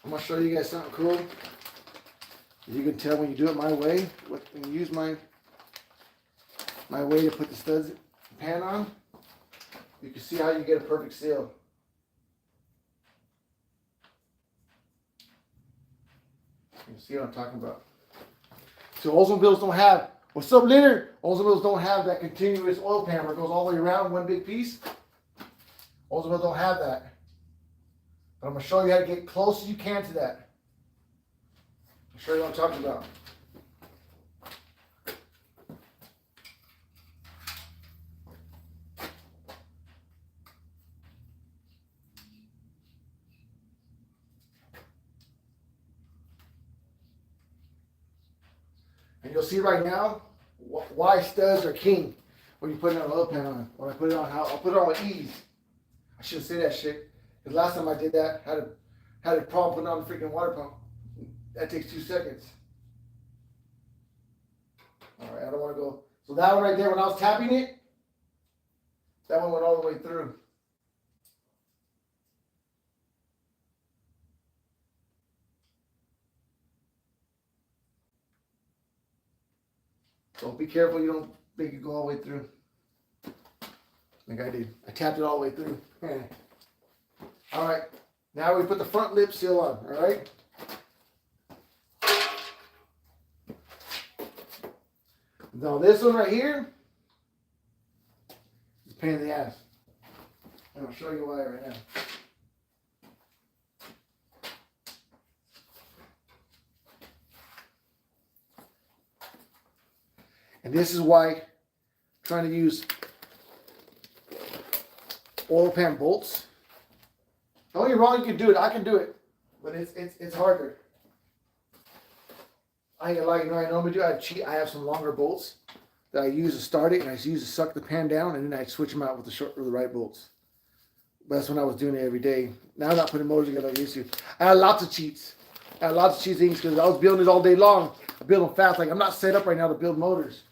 I'm going to show you guys something cool. You can tell when you do it my way, when you use my way to put the studs pan on, you can see how you get a perfect seal. You see what I'm talking about. So Oldsmobiles don't have, what's up Leonard? Oldsmobiles don't have that continuous oil pan where it goes all the way around one big piece. Oldsmobiles don't have that. But I'm going to show you how to get close as you can to that. I'll show you what I'm talking about. And you'll see right now why studs are king when you put an oil pan on. When I put it on, I'll put it on with ease. I shouldn't say that shit. Because last time I did that, had a problem putting on the freaking water pump. That takes 2 seconds. All right, I don't want to go. So that one right there, when I was tapping it, that one went all the way through. So be careful you don't make it go all the way through. Like I did. I tapped it all the way through. All right. Now we put the front lip seal on. All right. Now this one right here is a pain in the ass. And I'll show you why right now. And this is why trying to use oil pan bolts. Don't get me wrong, you can do it. I can do it, but it's harder. I ain't gonna lie, you know what I normally do? I cheat. I have some longer bolts that I use to start it, and I use to suck the pan down, and then I switch them out with the right bolts. But that's when I was doing it every day. Now I'm not putting motors together like I used to. I had lots of cheats. I had lots of cheat things because I was building it all day long. I build them fast. Like I'm not set up right now to build motors.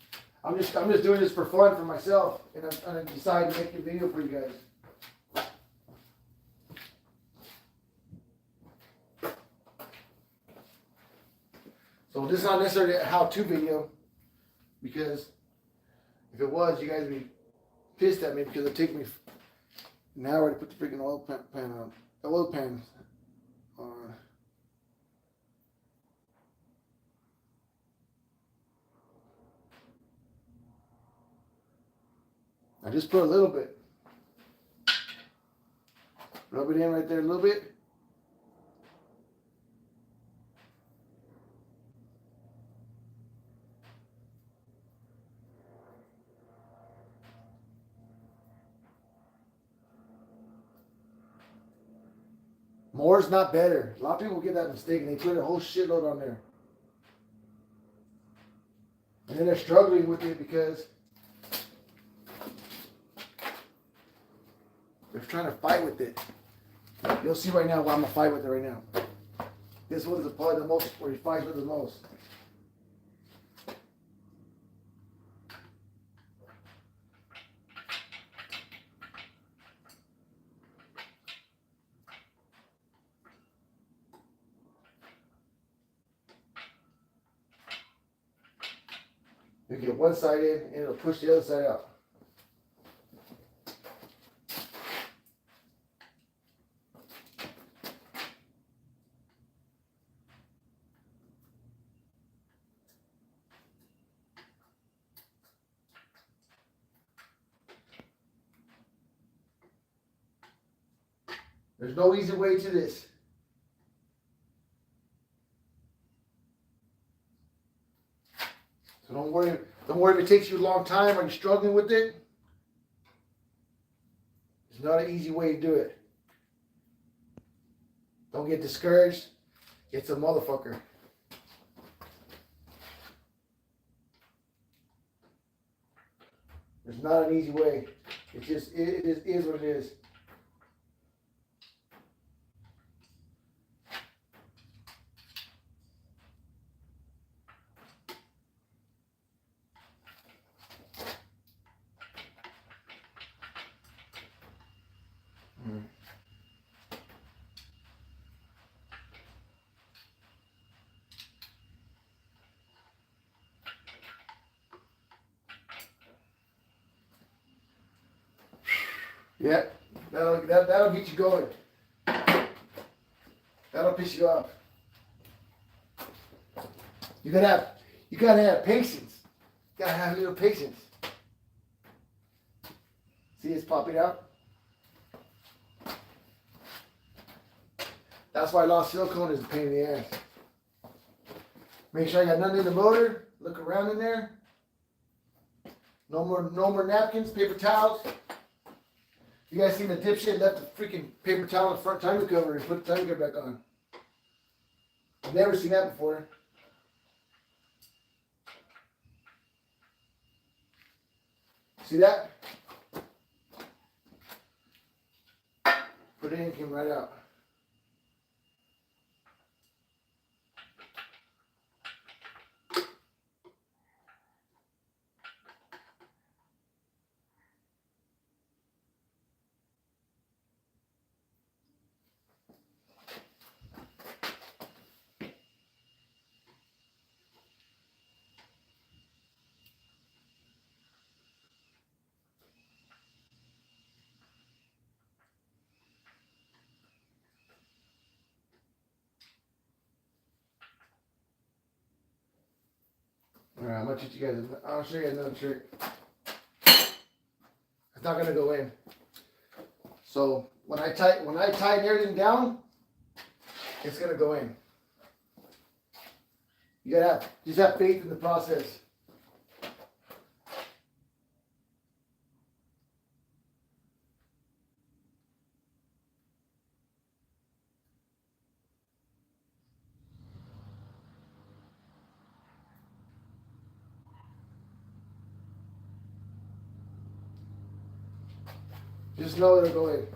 I'm just doing this for fun for myself, and I decided to make a video for you guys. So this is not necessarily a how-to video, because if it was, you guys would be pissed at me because it took me an hour to put the freaking oil pan on. The oil pan on. I just put a little bit. Rub it in right there a little bit. More is not better. A lot of people get that mistake and they put a whole shitload on there. And then they're struggling with it because they're trying to fight with it. You'll see right now why I'm going to fight with it right now. This one's probably the most, where he fights with the most. You get one side in and it'll push the other side out. There's no easy way to this. So don't worry if it takes you a long time or you're struggling with it. It's not an easy way to do it. Don't get discouraged. It's a motherfucker. There's not an easy way. It just is what it is. Yeah, that'll get you going. That'll piss you off. You gotta have patience. You gotta have a little patience. See, it's popping out. That's why I lost silicone is a pain in the ass. Make sure I got nothing in the motor. Look around in there. No more napkins, paper towels. You guys seen the dipshit left the freaking paper towel in the front timer cover and put the timer cover back on? I've never seen that before. See that? Put it in, came right out. Alright, I'm gonna teach you guys. I'll show you another trick. It's not gonna go in. So when I tighten everything down, it's gonna go in. You gotta just have faith in the process. Just know it'll go in.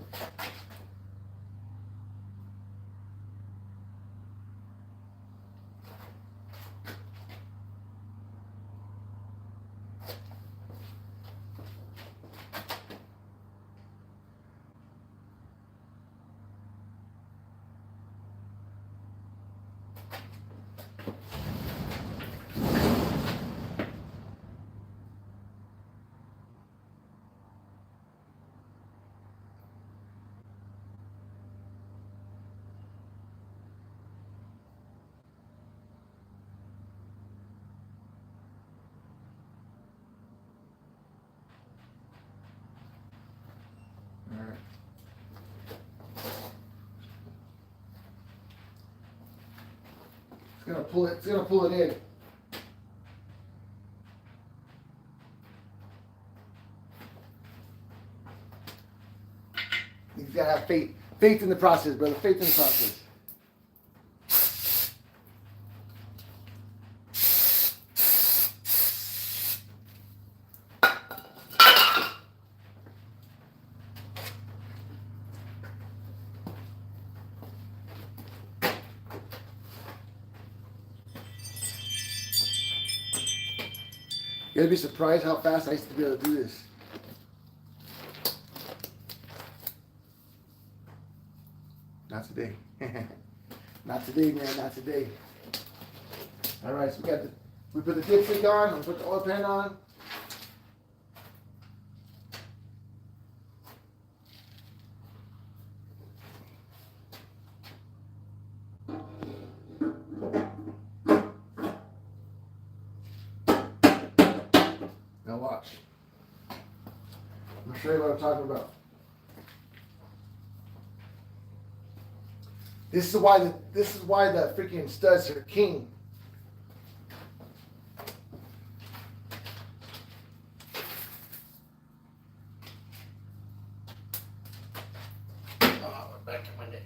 gonna pull it. It's gonna pull it in. You gotta have faith. Faith in the process, brother. Faith in the process. You'll be surprised how fast I used to be able to do this. Not today. Not today, man. Not today. All right, so we put the dipstick on. We put the oil pan on. Now watch. I'm gonna show you what I'm talking about. This is why the freaking studs are king. Oh, we're back to my neck.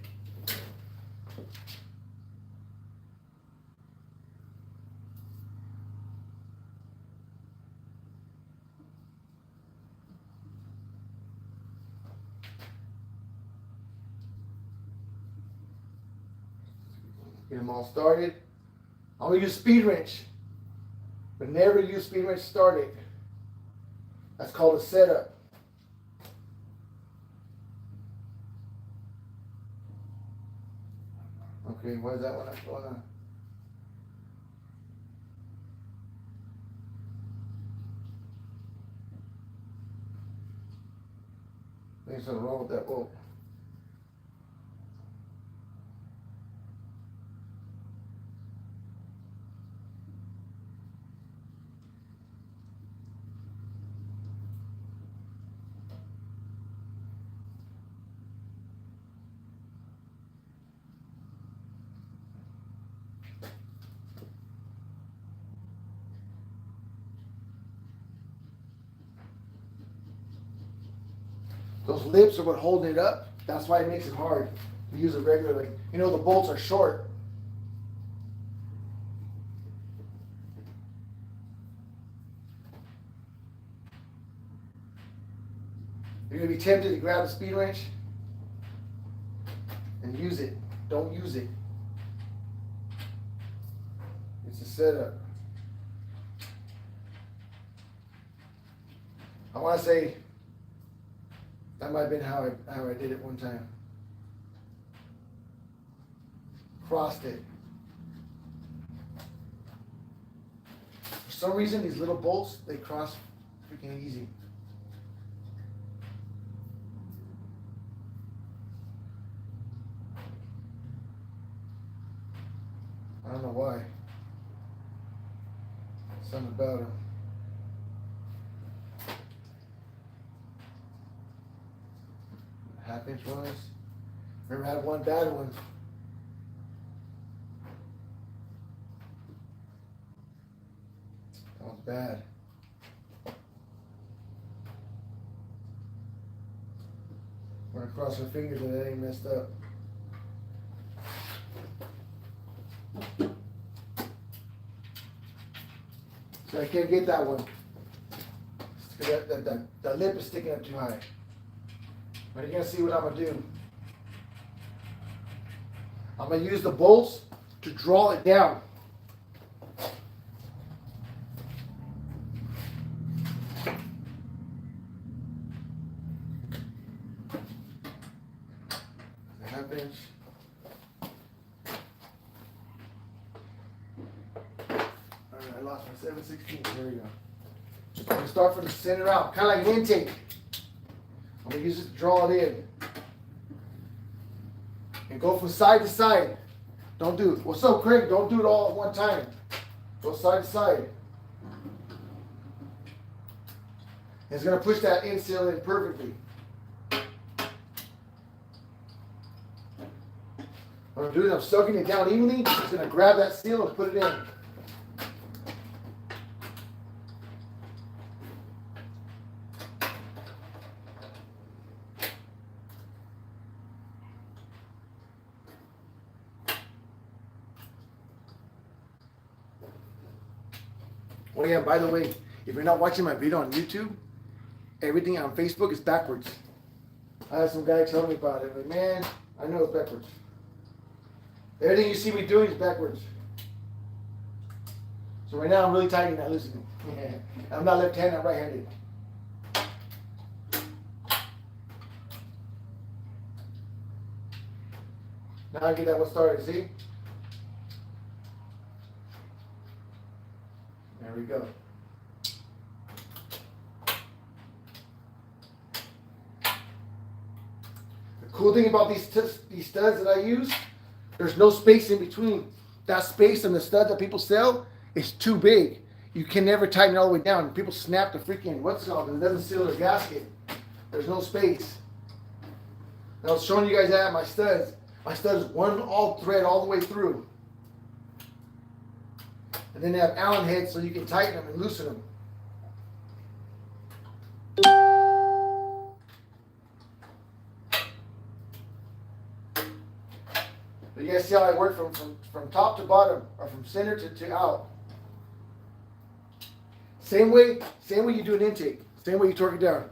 Get them all started. I'm gonna use speed wrench, but never use speed wrench started. That's called a setup. Okay, why is that one not going on? There's something wrong with that bolt. Those lips are what holding it up. That's why it makes it hard to use it regularly. You know, the bolts are short. You're going to be tempted to grab a speed wrench and use it. Don't use it. It's a setup. I want to say that might have been how I did it one time. Crossed it. For some reason, these little bolts, they cross freaking easy. I don't know why. Something about them. Half-inch ones. Remember, I had one bad one. That was bad. We're gonna cross our fingers and it ain't messed up. So I can't get that one. The lip is sticking up too high. But you're going to see what I'm going to do. I'm going to use the bolts to draw it down. A half-inch. Alright, I lost my 7/16. There we go. I'm going to start from the center out, kind of like an intake. I'm going to use it to draw it in. And go from side to side. Don't do it. What's up, Craig? Don't do it all at one time. Go side to side. It's going to push that end seal in perfectly. What I'm doing is I'm soaking it down evenly. Just gonna grab that seal and put it in. Oh yeah, by the way, if you're not watching my video on YouTube, everything on Facebook is backwards. I had some guy tell me about it, but man, I know it's backwards. Everything you see me doing is backwards. So right now I'm really tightening, not loosening. I'm not left-handed, I'm right-handed. Now I get that one started, see? There we go. The cool thing about these studs that I use, there's no space in between. That space and the stud that people sell is too big. You can never tighten it all the way down. People snap the freaking, what's it called? It doesn't seal their gasket. There's no space. And I was showing you guys that my studs. My studs one all thread all the way through. And then they have Allen heads so you can tighten them and loosen them. But you guys see how I work from top to bottom, or from center to out. Same way you do an intake. Same way you torque it down.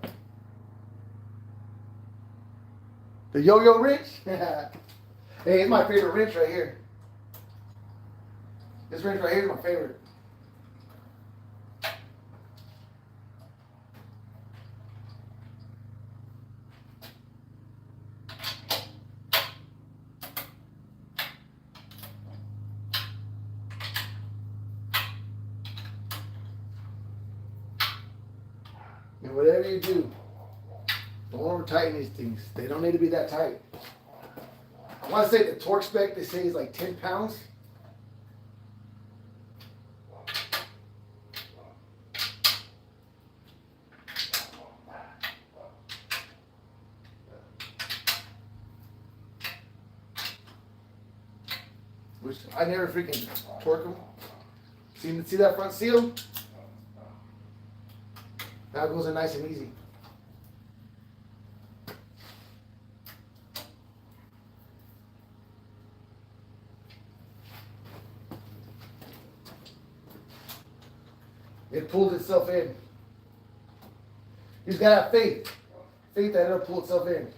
The yo-yo wrench? Hey, it's my favorite wrench right here. This wrench right here is my favorite. And whatever you do, don't over tighten these things. They don't need to be that tight. I want to say the torque spec they say is like 10 pounds. Which I never freaking torque them. See that front seal? Now it goes in nice and easy. It pulls itself in. You just gotta have faith. Faith that it'll pull itself in.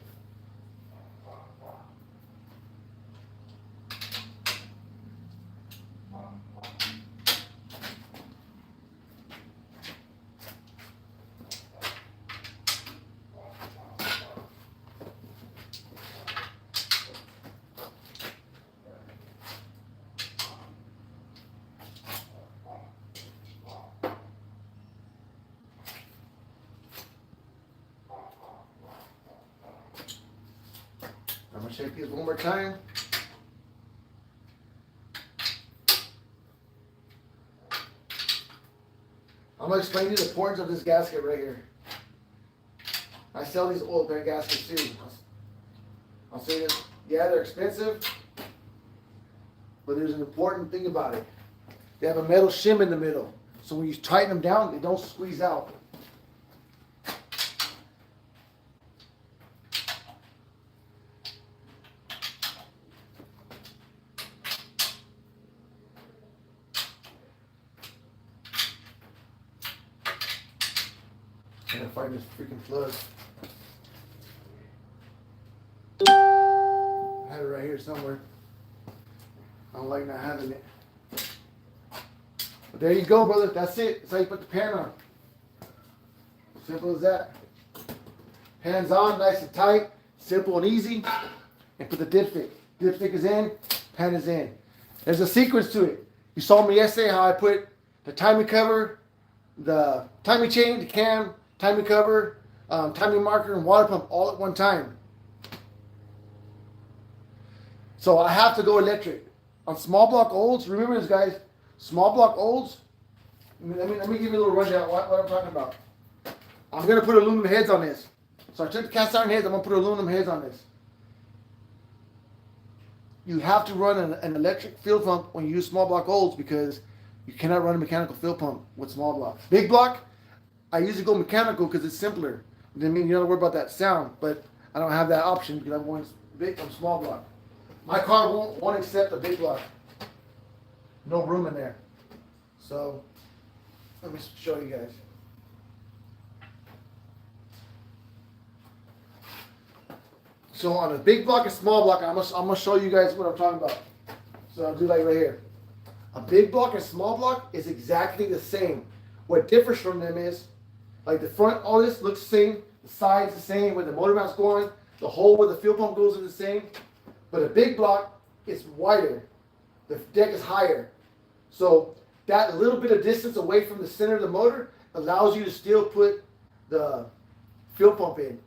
I'm going to check these one more time. I'm going to explain to you the importance of this gasket right here. I sell these oil bed gaskets too. I'll say this, yeah, they're expensive, but there's an important thing about it. They have a metal shim in the middle, so when you tighten them down, they don't squeeze out. I gotta find this freaking plug. I had it right here somewhere. I don't like not having it. But there you go, brother. That's it. That's how you put the pan on. Simple as that. Hands on, nice and tight, simple and easy. And put the dipstick. Dipstick is in, pan is in. There's a sequence to it. You saw me yesterday how I put the timing cover, the timing chain, the cam, timing cover, timing marker, and water pump all at one time. So I have to go electric. On small block olds, remember this guys, small block olds, let me give you a little rundown what I'm talking about. I'm going to put aluminum heads on this. So I took the cast iron heads, I'm going to put aluminum heads on this. you have to run an electric fuel pump when you use small block olds because you cannot run a mechanical fuel pump with small block. Big block, I usually go mechanical because it's simpler. I mean, you don't worry about that sound, but I don't have that option because I'm going big from small block. My car won't accept a big block. No room in there. So let me show you guys. So on a big block and small block, I'm gonna show you guys what I'm talking about. So I'll do like right here. A big block and small block is exactly the same. What differs from them is, like the front, all this looks the same. The sides the same. Where the motor mount's going, the hole where the fuel pump goes is the same. But a big block is wider. The deck is higher. So that little bit of distance away from the center of the motor allows you to still put the fuel pump in.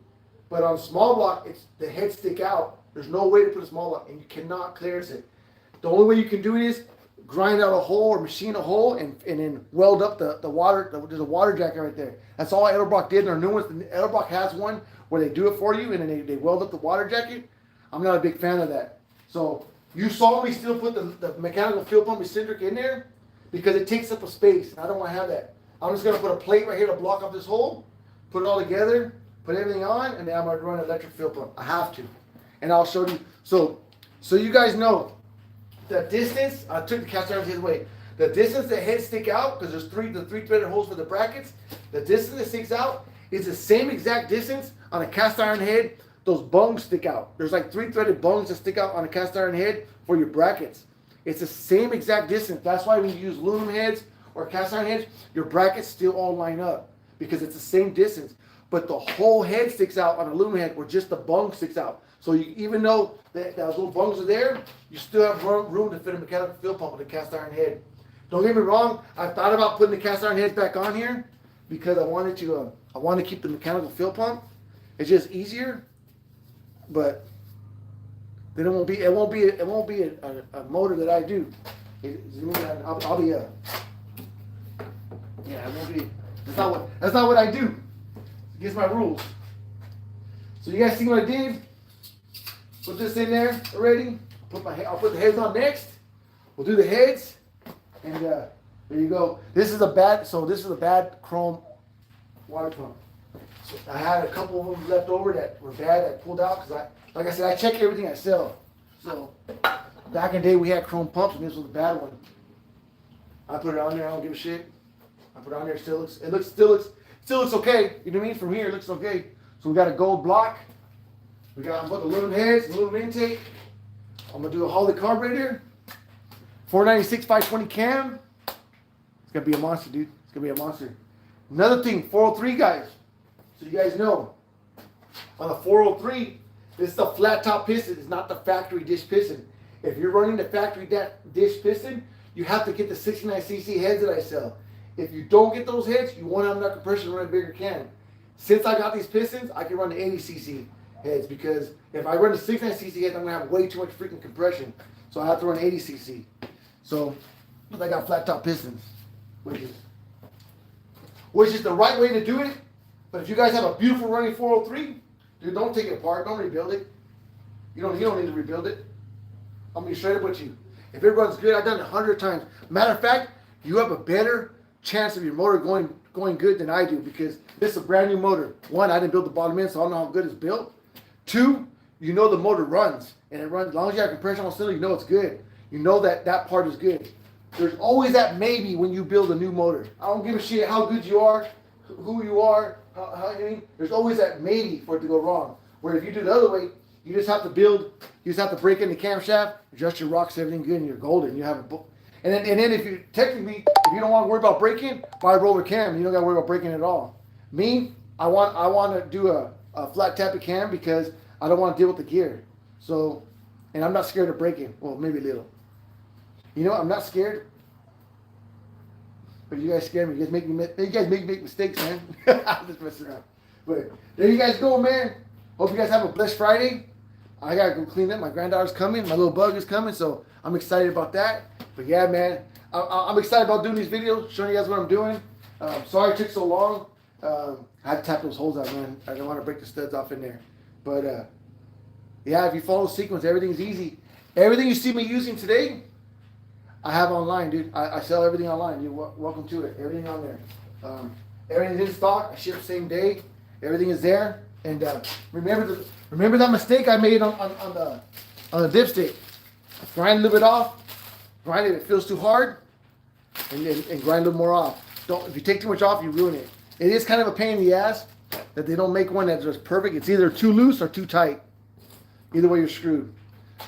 But on small block, it's the head stick out. There's no way to put a small block, and you cannot clearance it. The only way you can do it is grind out a hole or machine a hole and then weld up the water. There's a water jacket right there. That's all Edelbrock did in our new ones. Edelbrock has one where they do it for you and then they weld up the water jacket. I'm not a big fan of that. So you saw me still put the mechanical fuel pump eccentric in there because it takes up a space. And I don't want to have that. I'm just going to put a plate right here to block up this hole, put it all together, put everything on, and then I'm going to run an electric fuel pump. I have to. And I'll show you. So you guys know the distance, I took the cast iron head away. The distance the heads stick out, because there's the three threaded holes for the brackets, the distance that sticks out is the same exact distance on a cast iron head. Those bungs stick out. There's like 3 threaded bungs that stick out on a cast iron head for your brackets. It's the same exact distance. That's why when you use aluminum heads or cast iron heads, your brackets still all line up because it's the same distance. But the whole head sticks out on an aluminum head where just the bung sticks out. So you, even though those little bungs are there, you still have room to fit a mechanical fuel pump with a cast iron head. Don't get me wrong, I thought about putting the cast iron heads back on here because I wanted to keep the mechanical fuel pump. It's just easier, but then it won't be a motor that I do. I'll be a yeah. It won't be. That's not what I do. It's against my rules. So you guys see what I did? Put this in there already. I'll put the heads on next. We'll do the heads, and there you go. This is a bad chrome water pump. So I had a couple of them left over that were bad. I pulled out because like I said, I check everything I sell. So back in the day we had chrome pumps, and this was a bad one. I put it on there. I don't give a shit. I put it on there. Still looks okay. You know what I mean? From here, it looks okay. So we got a gold block. We got both aluminum heads, aluminum intake. I'm gonna do a Holley carburetor. 496 520 cam. It's gonna be a monster, dude. It's gonna be a monster. Another thing, 403 guys. So you guys know, on a 403, this is a flat top piston. It's not the factory dish piston. If you're running the factory dish piston, you have to get the 69cc heads that I sell. If you don't get those heads, you won't have enough compression to run a bigger can. Since I got these pistons, I can run the 80cc heads because if I run the 69cc heads, I'm gonna have way too much freaking compression. So I have to run 80cc. So, but I got flat top pistons, which is the right way to do it. But if you guys have a beautiful running 403, dude, don't take it apart. Don't rebuild it. You don't need to rebuild it. I'm gonna be straight up with you. If it runs good, I've done it 100 times. Matter of fact, you have a better chance of your motor going good than I do because this is a brand new motor. One, I didn't build the bottom end, so I don't know how good it's built. Two, you know the motor runs, and it runs as long as you have compression on the cylinder. You know it's good. You know that part is good. There's always that maybe when you build a new motor. I don't give a shit how good you are, who you are. How you mean? There's always that maybe for it to go wrong. Where if you do the other way, you just have to break in the camshaft, adjust your rocks, everything good, and you're golden. You have a and then if you don't want to worry about braking, buy a roller cam. You don't got to worry about braking at all. Me, I want to do a flat tapping cam because I don't want to deal with the gear. So, and I'm not scared of braking. Well, maybe a little. You know, I'm not scared. But you guys scare me. You guys make me make mistakes, man. I'm just messing around. But there you guys go, man. Hope you guys have a blessed Friday. I gotta go clean up. My granddaughter's coming. My little bug is coming, so I'm excited about that. But yeah, man, I'm excited about doing these videos, showing you guys what I'm doing. Sorry it took so long. I had to tap those holes out, man. I don't want to break the studs off in there. But yeah, if you follow the sequence, everything's easy. Everything you see me using today, I have online, dude. I sell everything online. You're welcome to it. Everything on there. Everything's in stock. I ship same day. Everything is there. And remember that mistake I made on the dipstick. I grind a little bit off. Grind it. It feels too hard. And grind a little more off. If you take too much off, you ruin it. It is kind of a pain in the ass that they don't make one that's just perfect. It's either too loose or too tight. Either way, you're screwed.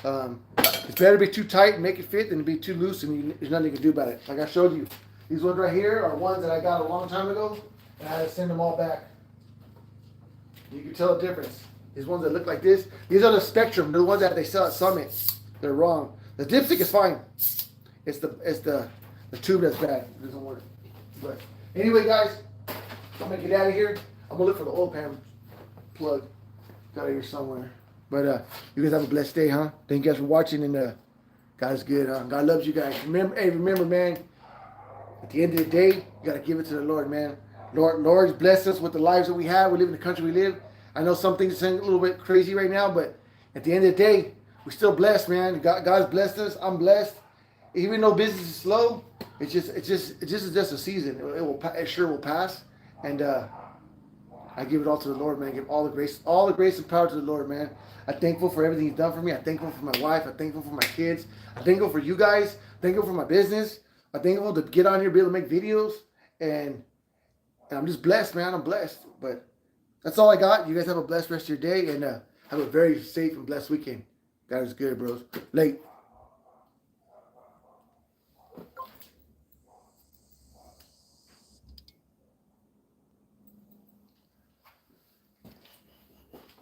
It's better to be too tight and make it fit than to be too loose and there's nothing you can do about it. Like I showed you, these ones right here are ones that I got a long time ago, and I had to send them all back. You can tell the difference. These ones that look like this, these are the Spectrum. They're the ones that they sell at Summit. They're wrong. The dipstick is fine. It's the tube that's bad. It doesn't work. But anyway, guys, I'm gonna get out of here. I'm gonna look for the oil pan plug. Got it here somewhere. But you guys have a blessed day, huh? Thank you guys for watching, and God is good, huh? God loves you guys. Remember, man, at the end of the day, you gotta give it to the Lord, man. Lord's blessed us with the lives that we have. We live in the country we live. I know some things are a little bit crazy right now, but at the end of the day, we're still blessed, man. God's blessed us. I'm blessed. Even though business is slow, it's just a season. It sure will pass, and I give it all to the Lord, man. I give all the grace and power to the Lord, man. I'm thankful for everything He's done for me. I'm thankful for my wife. I'm thankful for my kids. I'm thankful for you guys. I'm thankful for my business. I'm thankful to get on here, be able to make videos, and I'm just blessed, man. I'm blessed. But that's all I got. You guys have a blessed rest of your day, and have a very safe and blessed weekend. God is good, bros. Late.